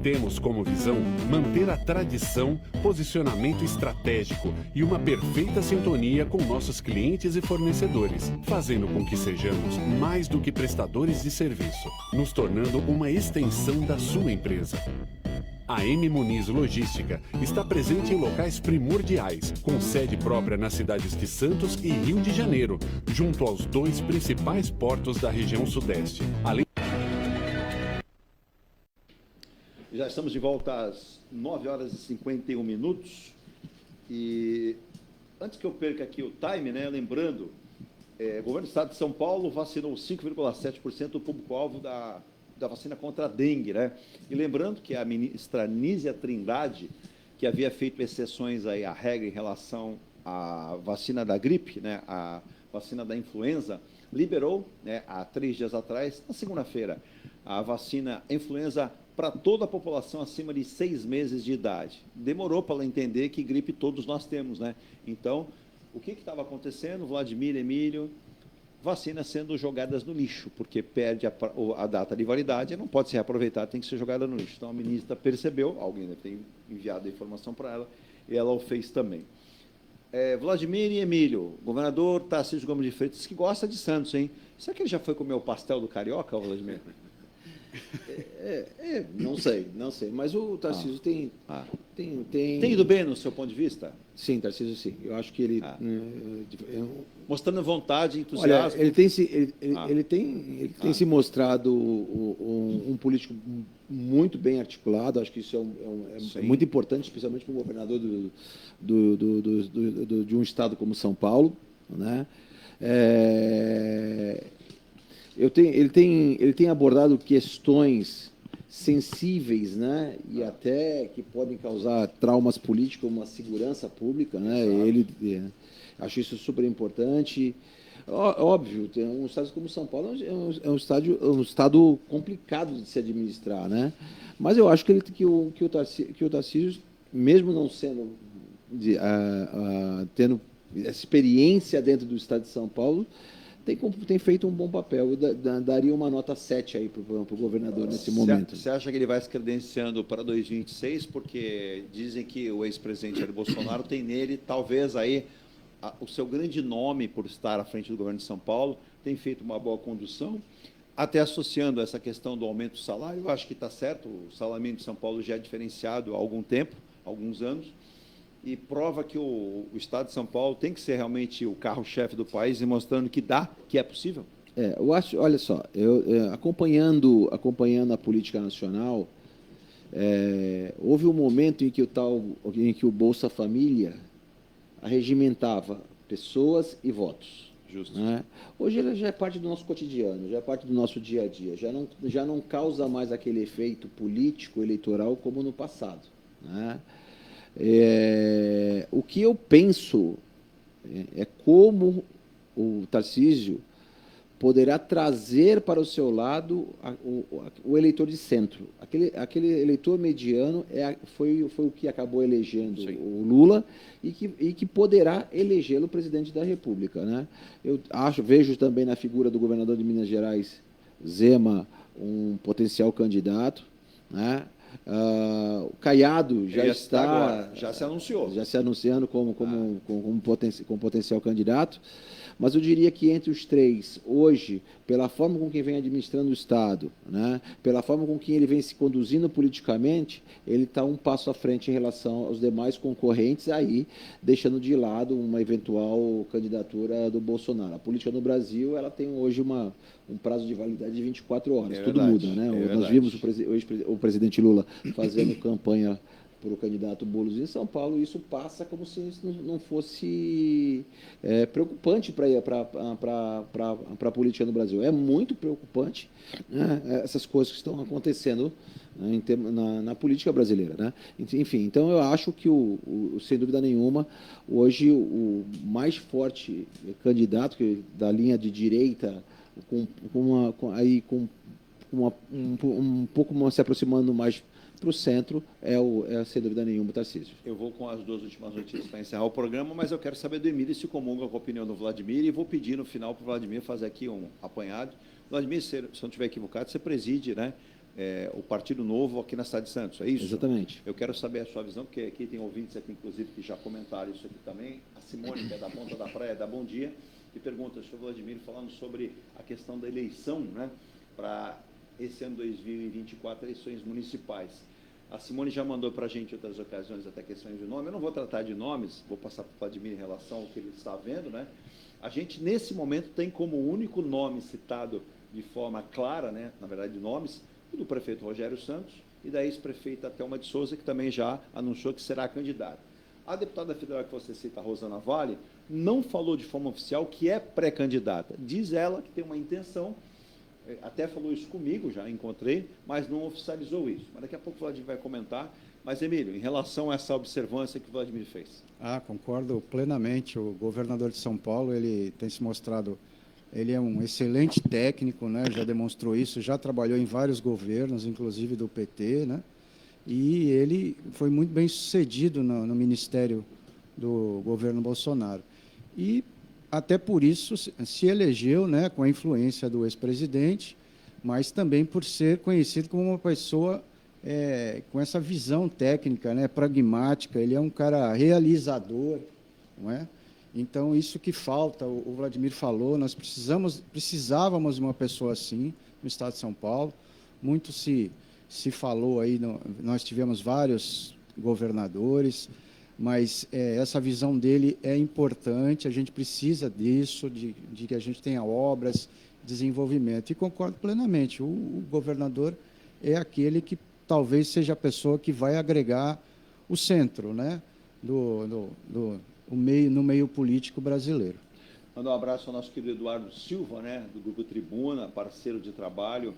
Temos como visão manter a tradição, posicionamento estratégico e uma perfeita sintonia com nossos clientes e fornecedores, fazendo com que sejamos mais do que prestadores de serviço, nos tornando uma extensão da sua empresa. A M. Muniz Logística está presente em locais primordiais, com sede própria nas cidades de Santos e Rio de Janeiro, junto aos 2 principais portos da região sudeste. Além... Já estamos de volta às 9 horas e 51 minutos. E antes que eu perca aqui o time, né, lembrando, o governo do estado de São Paulo vacinou 5,7% do público-alvo da vacina contra a dengue, né? E lembrando que a ministra Nízia Trindade, que havia feito exceções aí à regra em relação à vacina da gripe, né, a vacina da influenza, liberou, né, há 3 dias atrás, na segunda-feira, a vacina influenza para toda a população acima de 6 meses de idade. Demorou para ela entender que gripe todos nós temos, né? Então, o que estava acontecendo? Vladimir, Emílio, vacinas sendo jogadas no lixo, porque perde a data de validade, não pode ser reaproveitada, tem que ser jogada no lixo. Então, a ministra percebeu, alguém deve ter enviado a informação para ela, e ela o fez também. Vladimir e Emílio, governador Tarcísio Gomes de Freitas, que gosta de Santos, hein? Será que ele já foi comer o pastel do Carioca, Vladimir? Não sei, mas o Tarcísio tem ido bem no seu ponto de vista? Sim, Tarcísio, sim. Eu acho que ele... mostrando vontade, entusiasmo. Olha, ele tem se mostrado um político muito bem articulado. Acho que isso é muito importante, especialmente para um governador de um estado como São Paulo, né? Ele tem abordado questões sensíveis, né, e até que podem causar traumas políticos, como a segurança pública, né? Acho isso super importante. Óbvio, tem um estado como São Paulo é um estado complicado de se administrar, né? Mas eu acho que o Tarcísio, mesmo não sendo tendo experiência dentro do estado de São Paulo, tem feito um bom papel. Eu daria uma nota 7 aí para o governador nesse momento. Você acha que ele vai se credenciando para 2026? Porque dizem que o ex-presidente Jair Bolsonaro tem nele, talvez, aí o seu grande nome por estar à frente do governo de São Paulo, tem feito uma boa condução, até associando essa questão do aumento do salário. Eu acho que está certo, o salário mínimo de São Paulo já é diferenciado há algum tempo, alguns anos, e prova que o Estado de São Paulo tem que ser realmente o carro-chefe do país e mostrando que que é possível? Eu acho, olha só, acompanhando a política nacional, houve um momento em que o Bolsa Família arregimentava pessoas e votos. Justo. Né? Hoje ele já é parte do nosso cotidiano, já é parte do nosso dia a dia, já não causa mais aquele efeito político, eleitoral como no passado, né? O que eu penso é como o Tarcísio poderá trazer para o seu lado o eleitor de centro. Aquele eleitor mediano foi o que acabou elegendo o Lula e que poderá elegê-lo presidente da República, né? Eu vejo também na figura do governador de Minas Gerais, Zema, um potencial candidato, né? O Caiado já se anunciou. Já se anunciando como potencial candidato. Mas eu diria que entre os três, hoje, pela forma com que vem administrando o Estado, né, pela forma com que ele vem se conduzindo politicamente, ele está um passo à frente em relação aos demais concorrentes, aí deixando de lado uma eventual candidatura do Bolsonaro. A política no Brasil ela tem hoje um prazo de validade de 24 horas. Tudo muda, né? Nós vimos o presidente Lula fazendo campanha para o candidato Boulos em São Paulo, e isso passa como se isso não fosse preocupante para a política no Brasil. É muito preocupante, né, essas coisas que estão acontecendo, né, na política brasileira, né? Enfim, então eu acho que, sem dúvida nenhuma, hoje o mais forte candidato da linha de direita, um pouco se aproximando mais para o centro, sem dúvida nenhuma, o Tarcísio. Eu vou com as duas últimas notícias para encerrar o programa, mas eu quero saber do Emílio se comunga com a opinião do Vladimir, e vou pedir no final para o Vladimir fazer aqui um apanhado. Vladimir, se eu não estiver equivocado, você preside, né, o Partido Novo aqui na cidade de Santos, é isso? Exatamente. Eu quero saber a sua visão, porque aqui tem ouvintes, aqui, inclusive, que já comentaram isso aqui também. A Simone, que é da Ponta da Praia, dá bom dia, e pergunta sobre o Vladimir, falando sobre a questão da eleição, né, para esse ano 2024, eleições municipais. A Simone já mandou para a gente em outras ocasiões até questões de nome. Eu não vou tratar de nomes, vou passar para o Vladimir em relação ao que ele está vendo, né? A gente, nesse momento, tem como único nome citado de forma clara, né, na verdade, nomes, o do prefeito Rogério Santos e da ex-prefeita Thelma de Souza, que também já anunciou que será candidata. A deputada federal que você cita, Rosana Vale, não falou de forma oficial que é pré-candidata. Diz ela que tem uma intenção, até falou isso comigo, já encontrei, mas não oficializou isso. Mas daqui a pouco o Vladimir vai comentar. Mas, Emílio, em relação a essa observância que o Vladimir fez. Concordo plenamente. O governador de São Paulo ele tem se mostrado Ele é um excelente técnico, né? Já demonstrou isso, já trabalhou em vários governos, inclusive do PT, né? E ele foi muito bem sucedido no ministério do governo Bolsonaro. E até por isso se elegeu, né, com a influência do ex-presidente, mas também por ser conhecido como uma pessoa com essa visão técnica, né, pragmática. Ele é um cara realizador, não é? Então, isso que falta, o Vladimir falou, nós precisávamos de uma pessoa assim no estado de São Paulo. Muito se falou aí, nós tivemos vários governadores, mas essa visão dele é importante, a gente precisa disso, de que a gente tenha obras, desenvolvimento. E concordo plenamente, o governador é aquele que talvez seja a pessoa que vai agregar o centro, né, no meio político brasileiro. Mandar um abraço ao nosso querido Eduardo Silva, né, do Grupo Tribuna, parceiro de trabalho.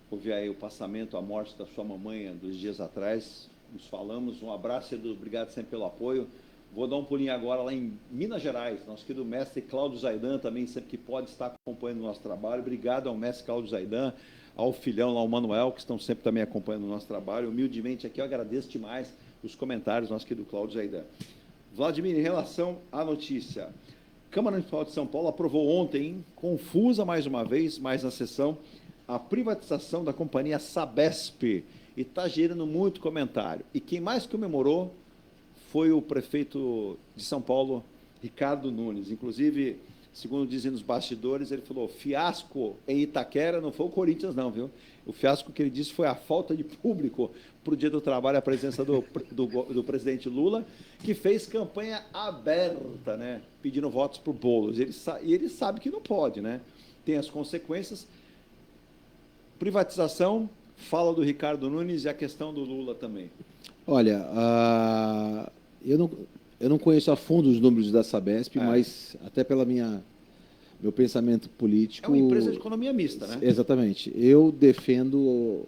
Houve aí o passamento, a morte da sua mamãe 2 dias atrás. Nos falamos, um abraço, Edu, obrigado sempre pelo apoio. Vou dar um pulinho agora lá em Minas Gerais, nosso querido mestre Cláudio Zaidan também, sempre que pode estar acompanhando o nosso trabalho. Obrigado ao mestre Cláudio Zaidan, ao filhão lá, o Manuel, que estão sempre também acompanhando o nosso trabalho. Humildemente aqui eu agradeço demais os comentários do nosso querido Cláudio Zaidan. Vladimir, em relação à notícia, Câmara Municipal de São Paulo aprovou ontem, confusa mais uma vez, mais na sessão, a privatização da companhia Sabesp, e está gerando muito comentário. E quem mais comemorou foi o prefeito de São Paulo, Ricardo Nunes. Inclusive, segundo dizem os bastidores, ele falou, fiasco em Itaquera não foi o Corinthians não, viu? O fiasco que ele disse foi a falta de público para o Dia do Trabalho, a presença do presidente Lula, que fez campanha aberta, né, pedindo votos para o Boulos. E ele sabe que não pode, né? Tem as consequências. Privatização, fala do Ricardo Nunes e a questão do Lula também. Olha, eu não conheço a fundo os números da Sabesp, mas até pela meu pensamento político... É uma empresa de economia mista, né? Exatamente. Eu defendo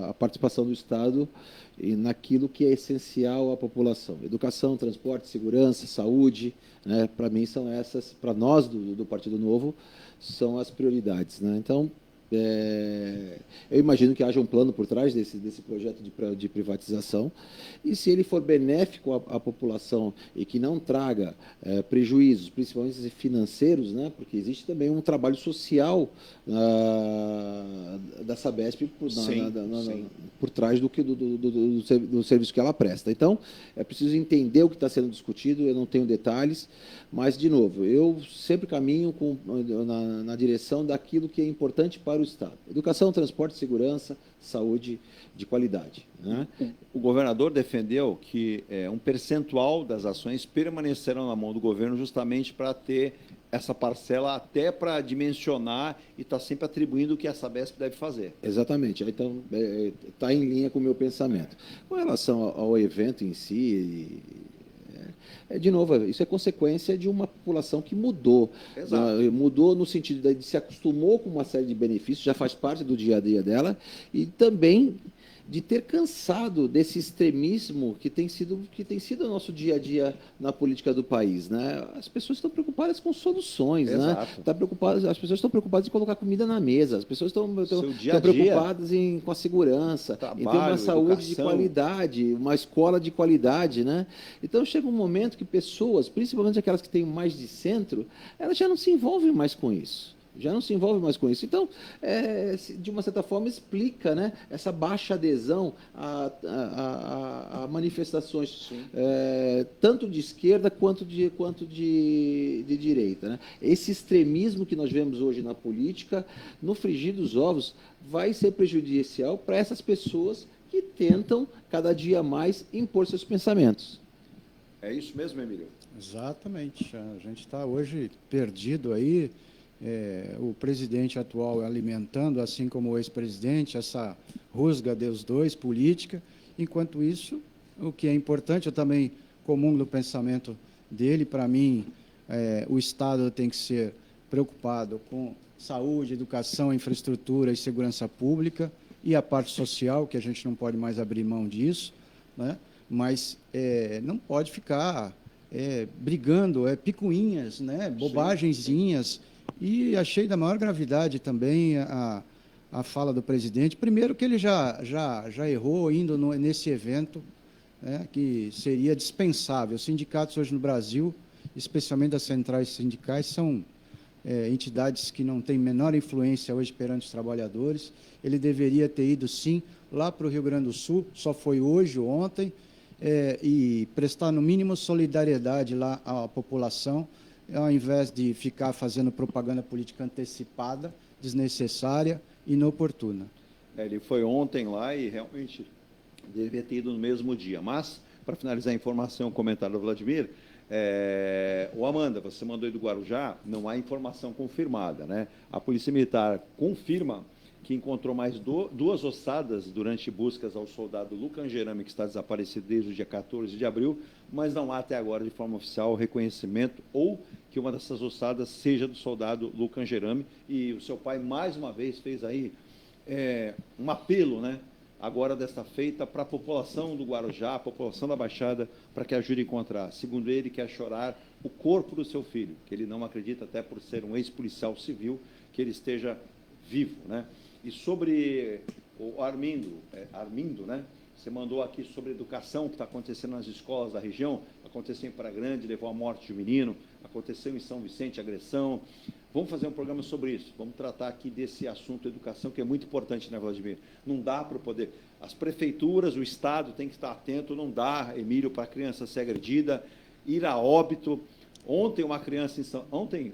a participação do Estado naquilo que é essencial à população. Educação, transporte, segurança, saúde, né? Para mim são essas, para nós do Partido Novo, são as prioridades, né? Então, eu imagino que haja um plano por trás desse projeto de privatização, e se ele for benéfico à população e que não traga prejuízos, principalmente financeiros, né, porque existe também um trabalho social da Sabesp por trás do serviço que ela presta. Então, é preciso entender o que está sendo discutido, eu não tenho detalhes, mas, de novo, eu sempre caminho na direção daquilo que é importante para o Estado. Educação, transporte, segurança, saúde de qualidade, né? O governador defendeu que um percentual das ações permanecerão na mão do governo justamente para ter essa parcela, até para dimensionar e estar sempre atribuindo o que a Sabesp deve fazer. Exatamente. Então, está em linha com o meu pensamento. Com relação ao evento em si... de novo, isso é consequência de uma população que mudou. Mudou no sentido de se acostumou com uma série de benefícios, já faz parte do dia a dia dela, e também de ter cansado desse extremismo que tem sido o nosso dia a dia na política do país, né? As pessoas estão preocupadas com soluções, né? As pessoas estão preocupadas em colocar comida na mesa, as pessoas estão preocupadas com a segurança, em ter uma saúde de qualidade, uma escola de qualidade, né? Então chega um momento que pessoas, principalmente aquelas que têm mais de centro, elas já não se envolvem mais com isso. Então, de uma certa forma, explica, né, essa baixa adesão a manifestações tanto de esquerda quanto de direita, né? Esse extremismo que nós vemos hoje na política, no frigir dos ovos, vai ser prejudicial para essas pessoas que tentam, cada dia mais, impor seus pensamentos. É isso mesmo, Emílio? Exatamente. A gente está hoje perdido aí. O presidente atual alimentando, assim como o ex-presidente, essa rusga dos dois, política. Enquanto isso, o que é importante, eu também comungo do pensamento dele, para mim, o Estado tem que ser preocupado com saúde, educação, infraestrutura e segurança pública, e a parte social, que a gente não pode mais abrir mão disso, né? Mas não pode ficar brigando, picuinhas, né? Bobagenzinhas. E achei da maior gravidade também a fala do presidente. Primeiro que ele já errou indo nesse evento, né, que seria dispensável. Os sindicatos hoje no Brasil, especialmente as centrais sindicais, são entidades que não têm menor influência hoje perante os trabalhadores. Ele deveria ter ido, sim, lá para o Rio Grande do Sul, só foi hoje ou ontem, e prestar, no mínimo, solidariedade lá à população, ao invés de ficar fazendo propaganda política antecipada, desnecessária e inoportuna. Ele foi ontem lá e realmente deveria ter ido no mesmo dia. Mas, para finalizar a informação, o comentário do Vladimir, o Amanda, você mandou aí do Guarujá, não há informação confirmada, né? A Polícia Militar confirma que encontrou mais duas ossadas durante buscas ao soldado Luca Angerame, que está desaparecido desde o dia 14 de abril, mas não há até agora, de forma oficial, o reconhecimento ou que uma dessas ossadas seja do soldado Luca Angerame. E o seu pai, mais uma vez, fez aí um apelo, né? Agora, desta feita, para a população do Guarujá, a população da Baixada, para que ajude a encontrar. Segundo ele, quer chorar o corpo do seu filho, que ele não acredita, até por ser um ex-policial civil, que ele esteja vivo, né? E sobre o Armindo, né? Você mandou aqui sobre educação que está acontecendo nas escolas da região, aconteceu em Praia Grande, levou à morte de um menino, aconteceu em São Vicente, agressão. Vamos fazer um programa sobre isso, vamos tratar aqui desse assunto educação, que é muito importante, né, Vladimir? Não dá para poder... As prefeituras, o Estado tem que estar atento, não dá, Emílio, para a criança ser agredida, ir a óbito. Ontem, uma criança ontem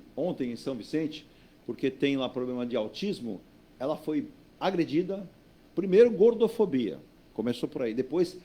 em São Vicente, porque tem lá problema de autismo, ela foi agredida, primeiro gordofobia, começou por aí, depois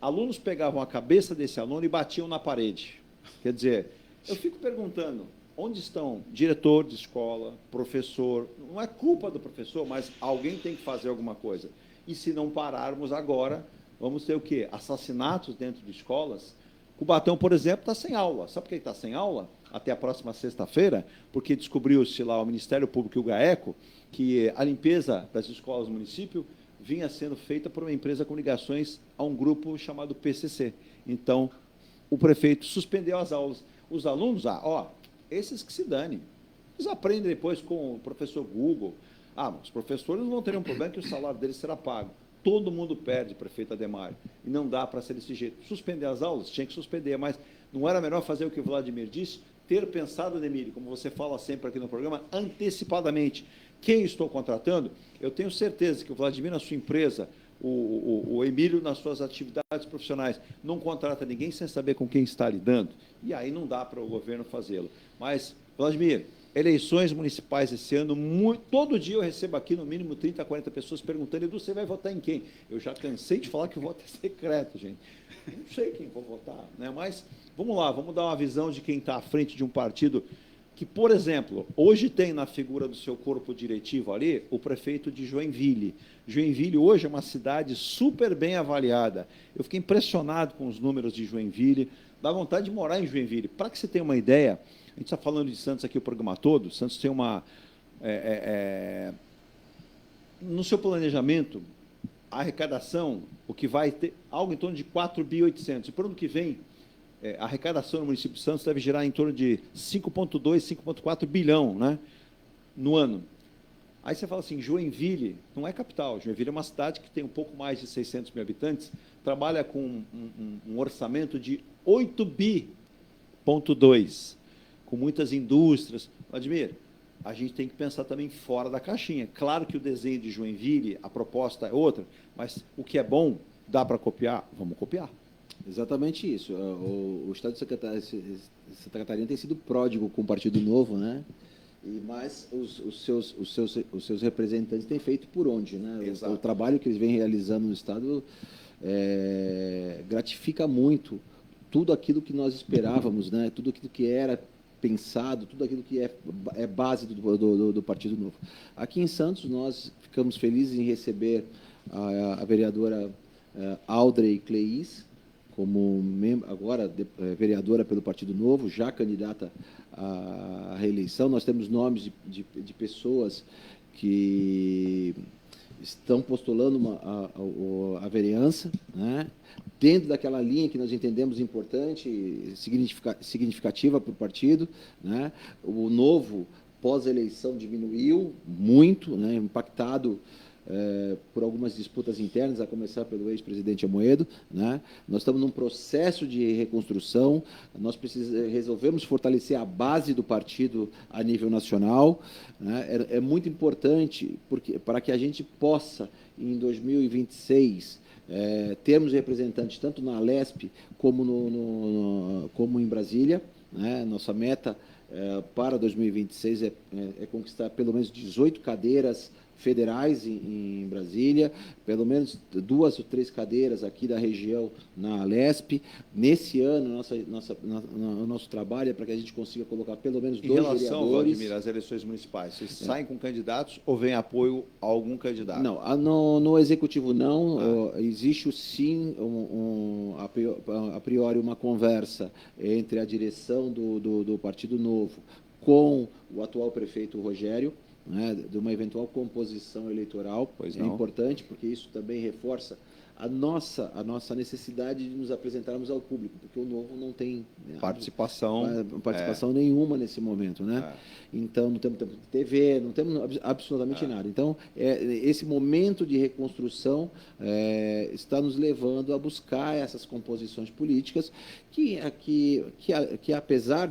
alunos pegavam a cabeça desse aluno e batiam na parede. Quer dizer, eu fico perguntando, onde estão diretor de escola, professor? Não é culpa do professor, mas alguém tem que fazer alguma coisa. E se não pararmos agora, vamos ter o quê? Assassinatos dentro de escolas. Cubatão, por exemplo, está sem aula. Sabe por que está sem aula? Até a próxima sexta-feira, porque descobriu-se lá o Ministério Público e o GAECO que a limpeza das escolas do município vinha sendo feita por uma empresa com ligações a um grupo chamado PCC. Então, o prefeito suspendeu as aulas. Os alunos, esses que se danem. Eles aprendem depois com o professor Google. Mas os professores não vão ter um problema que o salário deles será pago. Todo mundo perde, prefeito Adhemário. E não dá para ser desse jeito. Suspender as aulas? Tinha que suspender, mas não era melhor fazer o que o Vladimir disse? Ter pensado, Ademir, como você fala sempre aqui no programa, antecipadamente. Quem estou contratando, eu tenho certeza que o Vladimir, na sua empresa, o Emílio, nas suas atividades profissionais, não contrata ninguém sem saber com quem está lidando. E aí não dá para o governo fazê-lo. Mas, Vladimir, eleições municipais esse ano, todo dia eu recebo aqui no mínimo 30, 40 pessoas perguntando, Edu, você vai votar em quem? Eu já cansei de falar que o voto é secreto, gente. Não sei quem vou votar, né? Mas vamos lá, vamos dar uma visão de quem está à frente de um partido que, por exemplo, hoje tem na figura do seu corpo diretivo ali o prefeito de Joinville. Joinville hoje é uma cidade super bem avaliada. Eu fiquei impressionado com os números de Joinville, dá vontade de morar em Joinville. Para que você tenha uma ideia, a gente está falando de Santos aqui o programa todo, Santos tem uma... no seu planejamento, a arrecadação, o que vai ter algo em torno de 4,8 bilhões. E para o ano que vem, a arrecadação no município de Santos deve girar em torno de 5,2, 5,4 bilhão, né, no ano. Aí você fala assim, Joinville não é capital, Joinville é uma cidade que tem um pouco mais de 600 mil habitantes, trabalha com um orçamento de 8,2 bi, com muitas indústrias. Vladimir, a gente tem que pensar também fora da caixinha. Claro que o desenho de Joinville, a proposta é outra, mas o que é bom, dá para copiar? Vamos copiar. Exatamente isso. O Estado de Santa Catarina tem sido pródigo com o Partido Novo, né? Mas os seus representantes têm feito por onde, né? O trabalho que eles vêm realizando no Estado gratifica muito tudo aquilo que nós esperávamos, né? Tudo aquilo que era pensado, tudo aquilo que é base do Partido Novo. Aqui em Santos, nós ficamos felizes em receber a vereadora Audrey Cleis, como agora vereadora pelo Partido Novo, já candidata à reeleição. Nós temos nomes de pessoas que estão postulando a vereança, né? Dentro daquela linha que nós entendemos importante, significativa para o partido, né? O Novo pós-eleição diminuiu muito, né, impactado por algumas disputas internas, a começar pelo ex-presidente Amoedo, né? Nós estamos num processo de reconstrução, nós resolvemos fortalecer a base do partido a nível nacional, né? É muito importante para que a gente possa, em 2026, termos representantes tanto na Alesp como, como em Brasília, né? Nossa meta para 2026 é conquistar pelo menos 18 cadeiras federais em Brasília, pelo menos 2 ou 3 cadeiras aqui da região na Alesp. Nesse ano, o nosso trabalho é para que a gente consiga colocar pelo menos 2 vereadores. Em relação, Valdemir, às eleições municipais, vocês saem com candidatos ou vem apoio a algum candidato? Não, no Executivo não. Existe sim, a priori, uma conversa entre a direção do Partido Novo com o atual prefeito Rogério, né, de uma eventual composição eleitoral. É importante, porque isso também reforça a nossa necessidade de nos apresentarmos ao público, porque o Novo não tem participação nenhuma nesse momento, né? Então, não temos tempo de TV, não temos absolutamente nada. Então, esse momento de reconstrução está nos levando a buscar essas composições políticas que apesar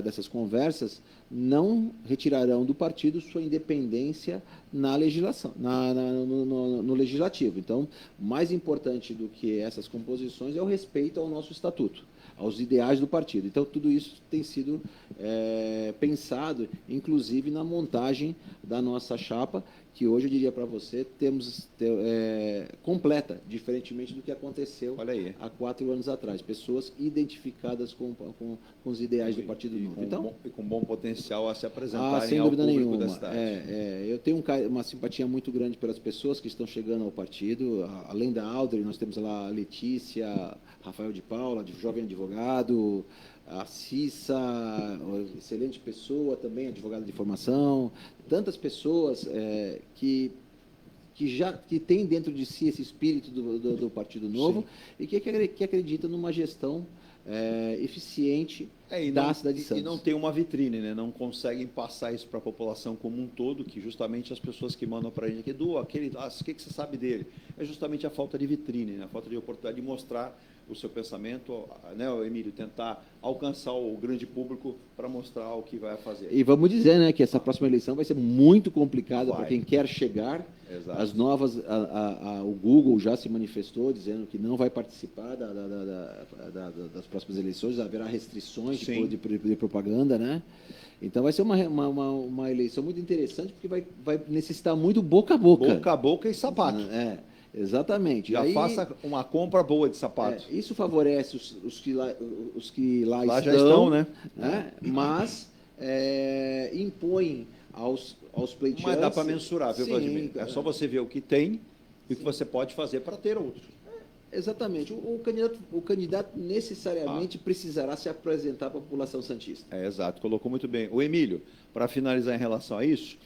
dessas conversas, não retirarão do partido sua independência na legislação, no legislativo. Então, mais importante do que essas composições é o respeito ao nosso estatuto, aos ideais do partido. Então, tudo isso tem sido pensado, inclusive, na montagem da nossa chapa, que hoje eu diria para você, temos completa, diferentemente do que aconteceu há 4 anos atrás. Pessoas identificadas com os ideais do Partido Novo. Então, e com bom potencial a se apresentarem sem ao dúvida público nenhuma. da cidade. Eu tenho uma simpatia muito grande pelas pessoas que estão chegando ao partido. Além da Audrey, nós temos lá a Letícia, Rafael de Paula, jovem advogado, a Cissa, excelente pessoa, também advogada de formação, tantas pessoas que têm dentro de si esse espírito do Partido Novo. Sim. E que acreditam numa gestão eficiente da cidade de Santos. E não tem uma vitrine, né? Não conseguem passar isso para a população como um todo, que justamente as pessoas que mandam para a gente aqui, o que você sabe dele? É justamente a falta de vitrine, né? A falta de oportunidade de mostrar o seu pensamento, né, Emílio, tentar alcançar o grande público para mostrar o que vai fazer. E vamos dizer, né, que essa próxima eleição vai ser muito complicada para quem quer chegar. Exato. As novas, o Google já se manifestou dizendo que não vai participar das próximas eleições, haverá restrições de propaganda, né? Então vai ser uma eleição muito interessante, porque vai necessitar muito boca a boca. Boca a boca e sapato. Exatamente. Já faça uma compra boa de sapatos. Isso favorece os que lá já estão, né? Mas impõe aos pleiteantes... Mas dá para mensurar, viu, Vladimir? É só você ver o que tem e o que você pode fazer para ter outro. Exatamente. O candidato necessariamente precisará se apresentar para a população santista. Exato, colocou muito bem. O Emílio, para finalizar em relação a isso,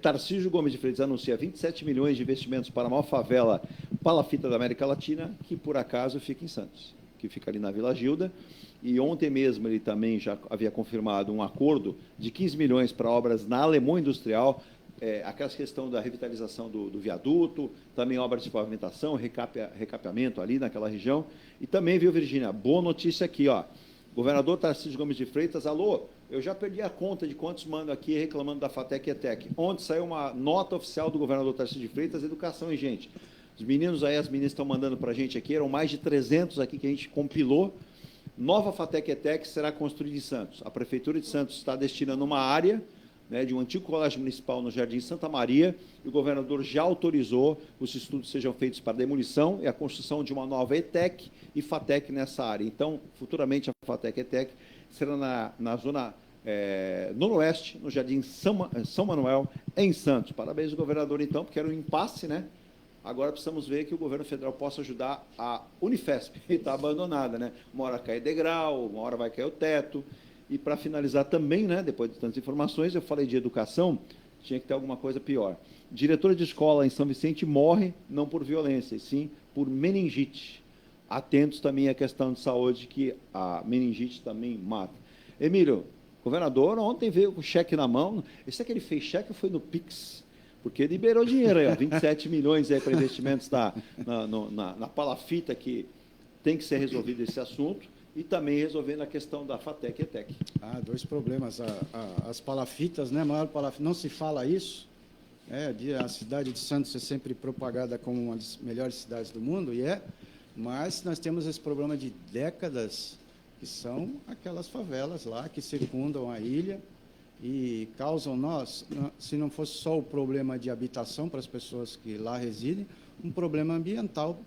Tarcísio Gomes de Freitas anuncia 27 milhões de investimentos para a maior favela palafita da América Latina, que por acaso fica em Santos, que fica ali na Vila Gilda. E ontem mesmo ele também já havia confirmado um acordo de 15 milhões para obras na Alemão Industrial, aquela questão da revitalização do viaduto, também obras de pavimentação, recapeamento ali naquela região. E também, viu, Virgínia, boa notícia aqui, ó. Governador Tarcísio Gomes de Freitas, alô, eu já perdi a conta de quantos mandam aqui reclamando da FATEC e ETEC. Ontem saiu uma nota oficial do governador Tarcísio de Freitas, educação e gente. Os meninos aí, as meninas estão mandando para a gente aqui, eram mais de 300 aqui que a gente compilou. Nova FATEC e ETEC será construída em Santos. A Prefeitura de Santos está destinando uma área, né, de um antigo colégio municipal no Jardim Santa Maria, e o governador já autorizou os estudos sejam feitos para demolição e a construção de uma nova ETEC e FATEC nessa área. Então, futuramente, a FATEC e ETEC será na zona noroeste, no Jardim São Manuel, em Santos. Parabéns ao governador, então, porque era um impasse, né? Agora precisamos ver que o governo federal possa ajudar a Unifesp, que está abandonada, né? Uma hora cai degrau, uma hora vai cair o teto. E para finalizar também, né, depois de tantas informações, eu falei de educação, tinha que ter alguma coisa pior. Diretora de escola em São Vicente morre não por violência, e sim por meningite. Atentos também à questão de saúde, que a meningite também mata. Emílio, O governador ontem veio com o cheque na mão. Esse é que ele fez cheque ou foi no Pix? Porque liberou dinheiro aí, ó, 27 milhões aí para investimentos na palafita, que tem que ser resolvido esse assunto, e também resolvendo a questão da FATEC e ETEC. Dois problemas. As palafitas, né? Maior palafita, não se fala isso. A cidade de Santos é sempre propagada como uma das melhores cidades do mundo, mas nós temos esse problema de décadas, que são aquelas favelas lá que circundam a ilha e causam se não fosse só o problema de habitação para as pessoas que lá residem, um problema ambiental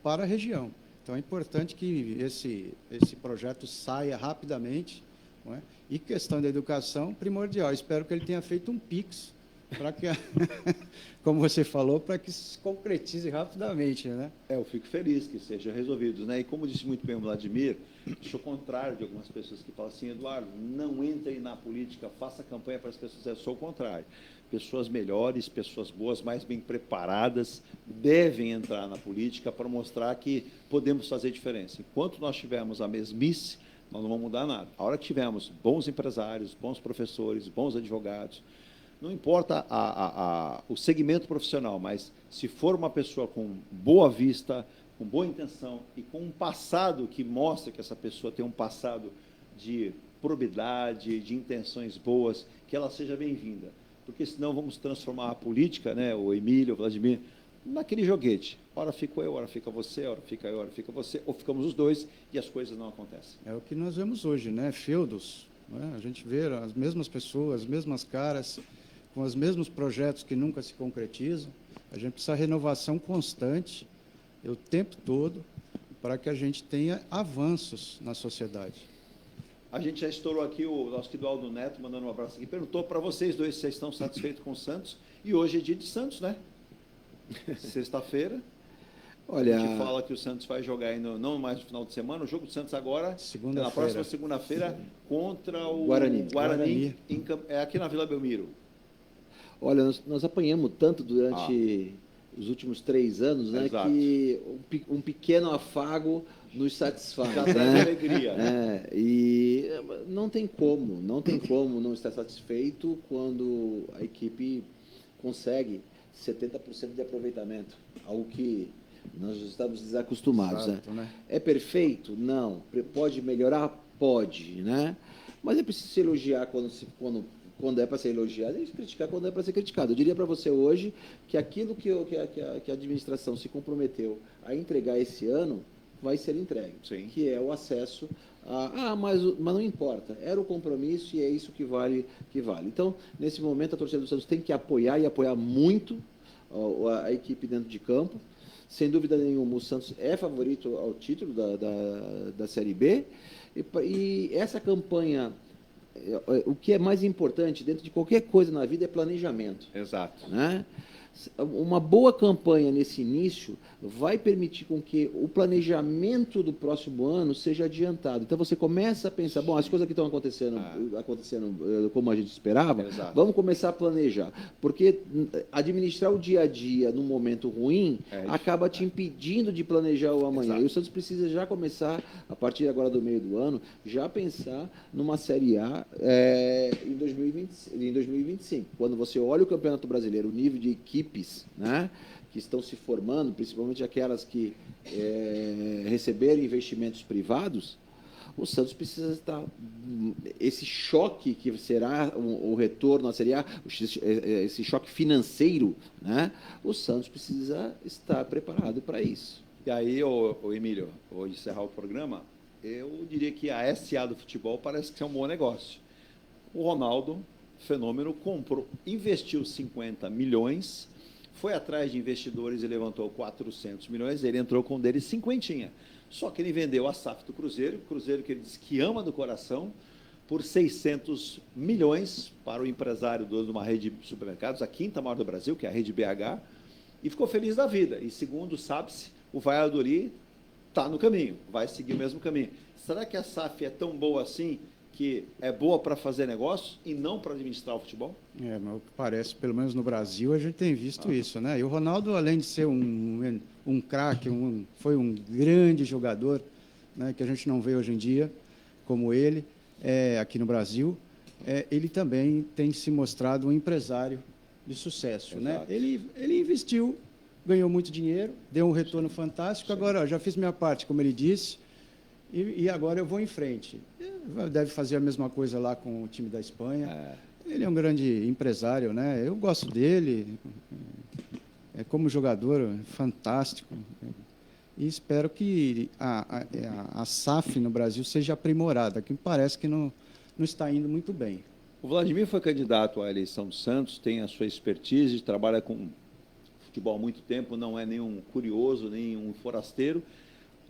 para a região. Então, é importante que esse projeto saia rapidamente, não é? E questão da educação, primordial. Espero que ele tenha feito um PIX, para que, como você falou, para que se concretize rapidamente, né? Eu fico feliz que seja resolvido, né? E como disse muito bem o Vladimir, sou contrário de algumas pessoas que falam assim: Eduardo, não entre na política, faça campanha para as pessoas. Eu sou o contrário. Pessoas melhores, pessoas boas, mais bem preparadas, devem entrar na política para mostrar que podemos fazer diferença. Enquanto nós tivermos a mesmice, nós não vamos mudar nada. A hora que tivermos bons empresários, bons professores, bons advogados, não importa o segmento profissional, mas se for uma pessoa com boa vista, com boa intenção e com um passado que mostra que essa pessoa tem um passado de probidade, de intenções boas, que ela seja bem-vinda. Porque senão vamos transformar a política, né, o Emílio, o Vladimir, naquele joguete. Ora fico eu, ora fica você, ora fica eu, ora fica você, ou ficamos os dois e as coisas não acontecem. É o que nós vemos hoje, né? Feudos. Né? A gente vê as mesmas pessoas, as mesmas caras, com os mesmos projetos que nunca se concretizam. A gente precisa de renovação constante, o tempo todo, para que a gente tenha avanços na sociedade. A gente já estourou aqui o nosso querido Aldo Neto, mandando um abraço aqui, perguntou para vocês dois se vocês estão satisfeitos com o Santos, e hoje é dia de Santos, né? Sexta-feira. Olha, a gente fala que o Santos vai jogar aí não mais no final de semana, o jogo do Santos agora, na próxima segunda-feira, contra o Guarani. Aqui na Vila Belmiro. Olha, nós apanhamos tanto durante os últimos 3 anos, né, que um pequeno afago nos satisfaz. Já traz alegria. E não tem como não estar satisfeito quando a equipe consegue 70% de aproveitamento, algo que nós estamos desacostumados. Exato, né? É perfeito? Não. Pode melhorar? Pode, né? Mas é preciso se elogiar quando é para ser elogiado e criticar quando é para ser criticado. Eu diria para você hoje que aquilo que a administração se comprometeu a entregar esse ano vai ser entregue, Sim. Que é o acesso mas não importa, era o compromisso e é isso que vale. Então, nesse momento, a torcida do Santos tem que apoiar e apoiar muito a equipe dentro de campo. Sem dúvida nenhuma, o Santos é favorito ao título da Série B e essa campanha, o que é mais importante dentro de qualquer coisa na vida é planejamento. Exato. Né? Uma boa campanha nesse início vai permitir com que o planejamento do próximo ano seja adiantado. Então, você começa a pensar, bom, as coisas que estão acontecendo como a gente esperava, vamos começar a planejar. Porque administrar o dia a dia num momento ruim acaba te impedindo de planejar o amanhã. Exato. E o Santos precisa já começar, a partir agora do meio do ano, já pensar numa Série A em 2025. Quando você olha o Campeonato Brasileiro, o nível de equipes, né, que estão se formando, principalmente aquelas que receberam investimentos privados, o Santos precisa estar... Esse choque que será o retorno à Série A, esse choque financeiro, né, o Santos precisa estar preparado para isso. E aí, Emílio, vou encerrar o programa, eu diria que a SA do futebol parece que é um bom negócio. O Ronaldo, fenômeno, investiu 50 milhões, foi atrás de investidores e levantou 400 milhões, ele entrou com dele 50. Só que ele vendeu a SAF do Cruzeiro que ele diz que ama do coração, por 600 milhões para o empresário dono de uma rede de supermercados, a quinta maior do Brasil, que é a Rede BH, e ficou feliz da vida. E segundo sabe-se, o Valladolid está no caminho, vai seguir o mesmo caminho. Será que a SAF é tão boa assim, que é boa para fazer negócio e não para administrar o futebol? Mas o que parece, pelo menos no Brasil, a gente tem visto isso, né? E o Ronaldo, além de ser um craque, foi um grande jogador, né, que a gente não vê hoje em dia, como ele, aqui no Brasil. ele também tem se mostrado um empresário de sucesso, né? Ele investiu, ganhou muito dinheiro, deu um retorno fantástico. Agora, já fiz minha parte, como ele disse, e agora eu vou em frente. Deve fazer a mesma coisa lá com o time da Espanha. Ele é um grande empresário, né? Eu gosto dele, como jogador, fantástico. E espero que a SAF no Brasil seja aprimorada, que me parece que não está indo muito bem. O Vladimir foi candidato à eleição do Santos, tem a sua expertise, trabalha com futebol há muito tempo, não é nenhum curioso, nem um forasteiro.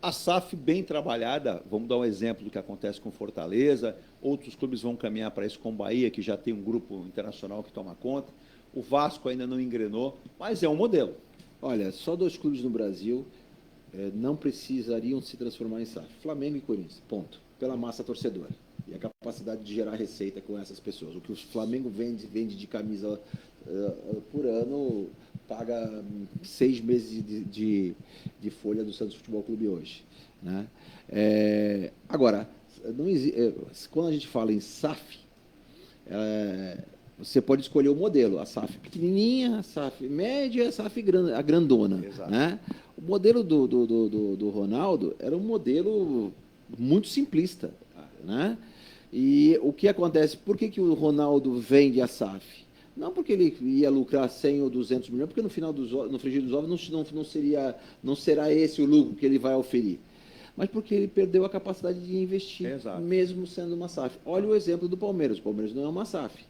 A SAF bem trabalhada, vamos dar um exemplo do que acontece com Fortaleza, outros clubes vão caminhar para isso com o Bahia, que já tem um grupo internacional que toma conta. O Vasco ainda não engrenou, mas é um modelo. Olha, só 2 clubes no Brasil não precisariam se transformar em SAF, Flamengo e Corinthians, ponto, pela massa torcedora e a capacidade de gerar receita com essas pessoas. O que o Flamengo vende de camisa por ano paga 6 meses de folha do Santos Futebol Clube hoje, né? Agora, quando a gente fala em SAF, você pode escolher o modelo, a SAF pequenininha, a SAF média, a SAF a grandona. Exato. Né? O modelo do Ronaldo era um modelo muito simplista, né? E o que acontece? Por que o Ronaldo vende a SAF? Não porque ele ia lucrar 100 ou 200 milhões, porque no final no frigir dos ovos não será esse o lucro que ele vai oferir. Mas porque ele perdeu a capacidade de investir, mesmo sendo uma SAF. Olha o exemplo do Palmeiras. O Palmeiras não é uma SAF,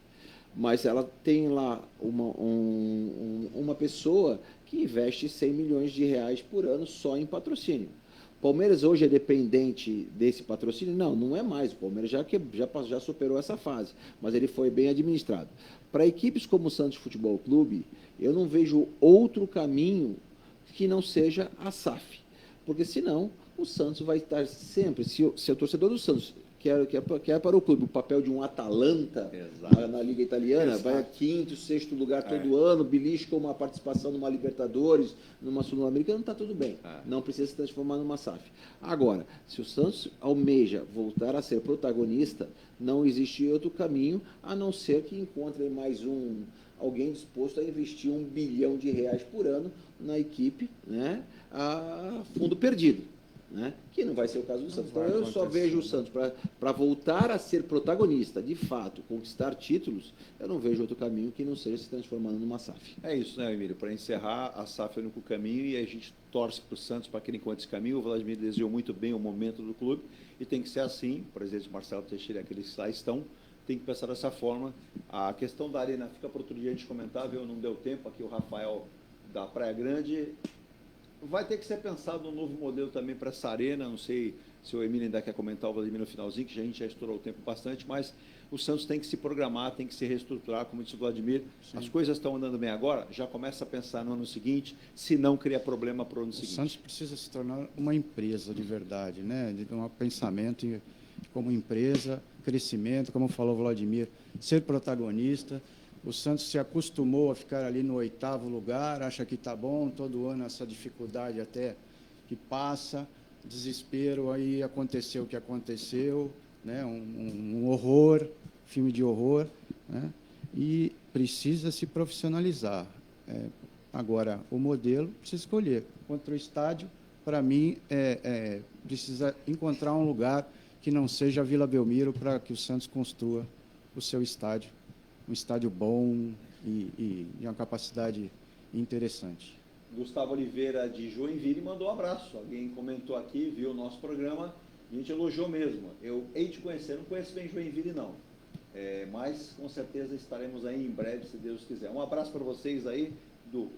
mas ela tem lá uma pessoa que investe 100 milhões de reais por ano só em patrocínio. O Palmeiras hoje é dependente desse patrocínio? Não é mais. O Palmeiras já superou essa fase, mas ele foi bem administrado. Para equipes como o Santos Futebol Clube, eu não vejo outro caminho que não seja a SAF, porque senão o Santos vai estar sempre, se o torcedor do Santos quer para o clube o papel de um Atalanta na Liga Italiana, vai a 5º, 6º lugar todo ano, belisca uma participação numa Libertadores, numa Sul-Americana, está tudo bem. Não precisa se transformar numa SAF. Agora, se o Santos almeja voltar a ser protagonista, não existe outro caminho, a não ser que encontre mais alguém disposto a investir R$1 bilhão por ano na equipe, né, a fundo perdido. Né? Que não vai ser o caso do Santos. Então, eu só vejo o Santos para voltar a ser protagonista, de fato, conquistar títulos, eu não vejo outro caminho que não seja se transformando numa SAF. É isso, né, Emílio? Para encerrar, a SAF é o único caminho e a gente torce para o Santos para que ele encontre esse caminho. O Vladimir desejou muito bem o momento do clube e tem que ser assim. O presidente Marcelo Teixeira e aqueles que lá estão tem que pensar dessa forma. A questão da arena fica para outro dia a gente comentar, viu? Não deu tempo aqui, o Rafael da Praia Grande. Vai ter que ser pensado um novo modelo também para essa arena. Não sei se o Emílio ainda quer comentar, o Vladimir no finalzinho, que a gente já estourou o tempo bastante, mas o Santos tem que se programar, tem que se reestruturar, como disse o Vladimir. Sim. As coisas estão andando bem agora, já começa a pensar no ano seguinte, se não cria problema para o ano seguinte. O Santos precisa se tornar uma empresa de verdade, né? De um pensamento como empresa, crescimento, como falou o Vladimir, ser protagonista. O Santos se acostumou a ficar ali no 8º lugar, acha que está bom, todo ano essa dificuldade até que passa, desespero, aí aconteceu o que aconteceu, né? Um horror, filme de horror, né? E precisa se profissionalizar. Agora, o modelo precisa escolher. Quanto ao estádio, para mim, precisa encontrar um lugar que não seja a Vila Belmiro para que o Santos construa o seu estádio. Um estádio bom e de uma capacidade interessante. Gustavo Oliveira, de Joinville, mandou um abraço. Alguém comentou aqui, viu o nosso programa, a gente elogiou mesmo. Eu hei de conhecer, não conheço bem Joinville, não. Mas, com certeza, estaremos aí em breve, se Deus quiser. Um abraço para vocês aí do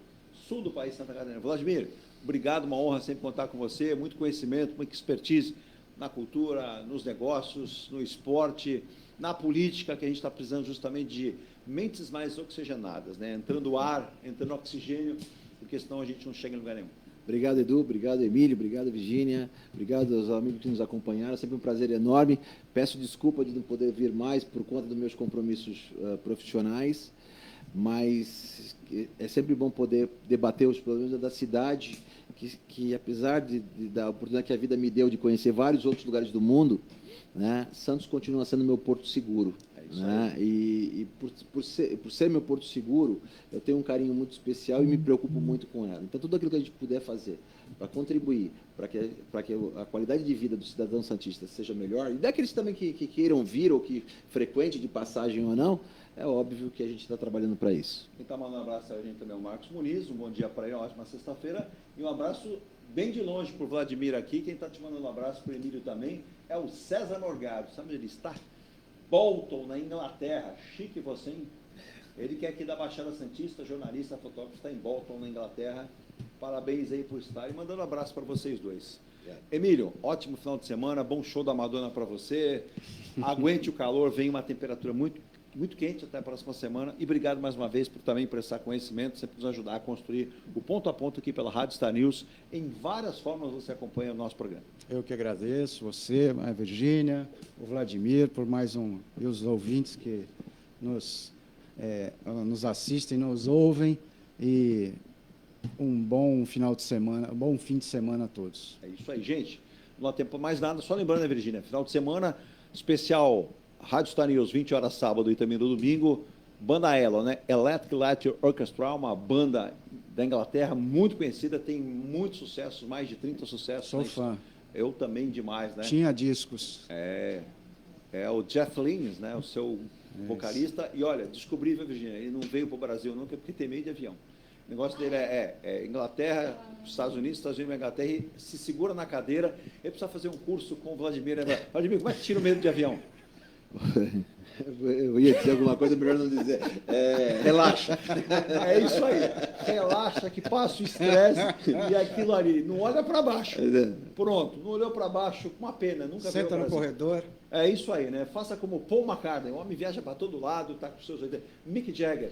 sul do país, Santa Catarina. Vladimir, obrigado, uma honra sempre contar com você. Muito conhecimento, muita expertise na cultura, nos negócios, no esporte, na política, que a gente está precisando justamente de mentes mais oxigenadas, né? Entrando ar, entrando oxigênio, porque senão a gente não chega em lugar nenhum. Obrigado, Edu, obrigado, Emílio, obrigado, Virgínia, obrigado aos amigos que nos acompanharam, sempre um prazer enorme. Peço desculpa de não poder vir mais por conta dos meus compromissos profissionais, mas é sempre bom poder debater os problemas da cidade, que apesar da oportunidade que a vida me deu de conhecer vários outros lugares do mundo, né, Santos continua sendo meu porto seguro. Né? E por ser meu porto seguro, eu tenho um carinho muito especial e me preocupo muito com ela. Então, tudo aquilo que a gente puder fazer para contribuir, para que a qualidade de vida do cidadão santista seja melhor, e daqueles também que queiram vir ou que frequente de passagem ou não, é óbvio que a gente está trabalhando para isso. Quem está mandando um abraço a gente também é o Marcos Muniz, um bom dia para ele, uma ótima sexta-feira, e um abraço bem de longe para o Vladimir aqui. Quem está te mandando um abraço para o Emílio também é o César Morgado. Sabe onde ele está? Bolton, na Inglaterra. Chique você, hein? Ele que é aqui da Baixada Santista, jornalista, fotógrafo, está em Bolton, na Inglaterra. Parabéns aí por estar e mandando um abraço para vocês dois. Emílio, ótimo final de semana, bom show da Madonna para você. Aguente o calor, vem uma temperatura muito quente até a próxima semana. E obrigado mais uma vez por também prestar conhecimento, sempre nos ajudar a construir o ponto a ponto aqui pela Rádio Star News. Em várias formas você acompanha o nosso programa. Eu que agradeço, você, a Virgínia, o Vladimir, por mais um, e os ouvintes que nos assistem, nos ouvem, e um bom final de semana, um bom fim de semana a todos. É isso aí, gente. Não há tempo para mais nada, só lembrando, né, Virgínia, final de semana especial Rádio Star News, 20 horas sábado e também no domingo, banda Elo, né? Electric Light Orchestra, uma banda da Inglaterra muito conhecida, tem muitos sucessos, mais de 30 sucessos. Sou fã. Eu também demais, né? Tinha discos. É o Jeff Lynne, né? O seu vocalista. E olha, descobri, Virgínia, ele não veio para o Brasil nunca porque tem medo de avião. O negócio dele é Inglaterra, Estados Unidos, Inglaterra, e se segura na cadeira. Ele precisa fazer um curso com o Vladimir. Vladimir, como é que tira o medo de avião? Eu ia dizer alguma coisa, melhor não dizer. Relaxa. É isso aí. Relaxa, que passa o estresse e aquilo ali. Não olha para baixo. Pronto, não olhou para baixo, uma pena. Nunca senta no corredor. É isso aí, né? Faça como Paul McCartney. O homem viaja para todo lado, está com seus... Mick Jagger.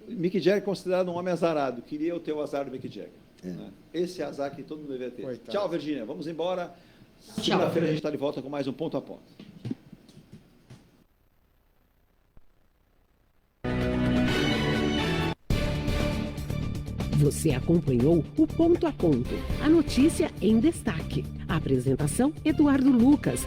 Mick Jagger é considerado um homem azarado. Queria eu ter o azar do Mick Jagger. Né? Esse azar que todo mundo deveria ter. Coitado. Tchau, Virgínia. Vamos embora. Segunda-feira a gente está de volta com mais um Ponto a Ponto. Você acompanhou o Ponto a Ponto, a notícia em destaque. A apresentação, Eduardo Lucas.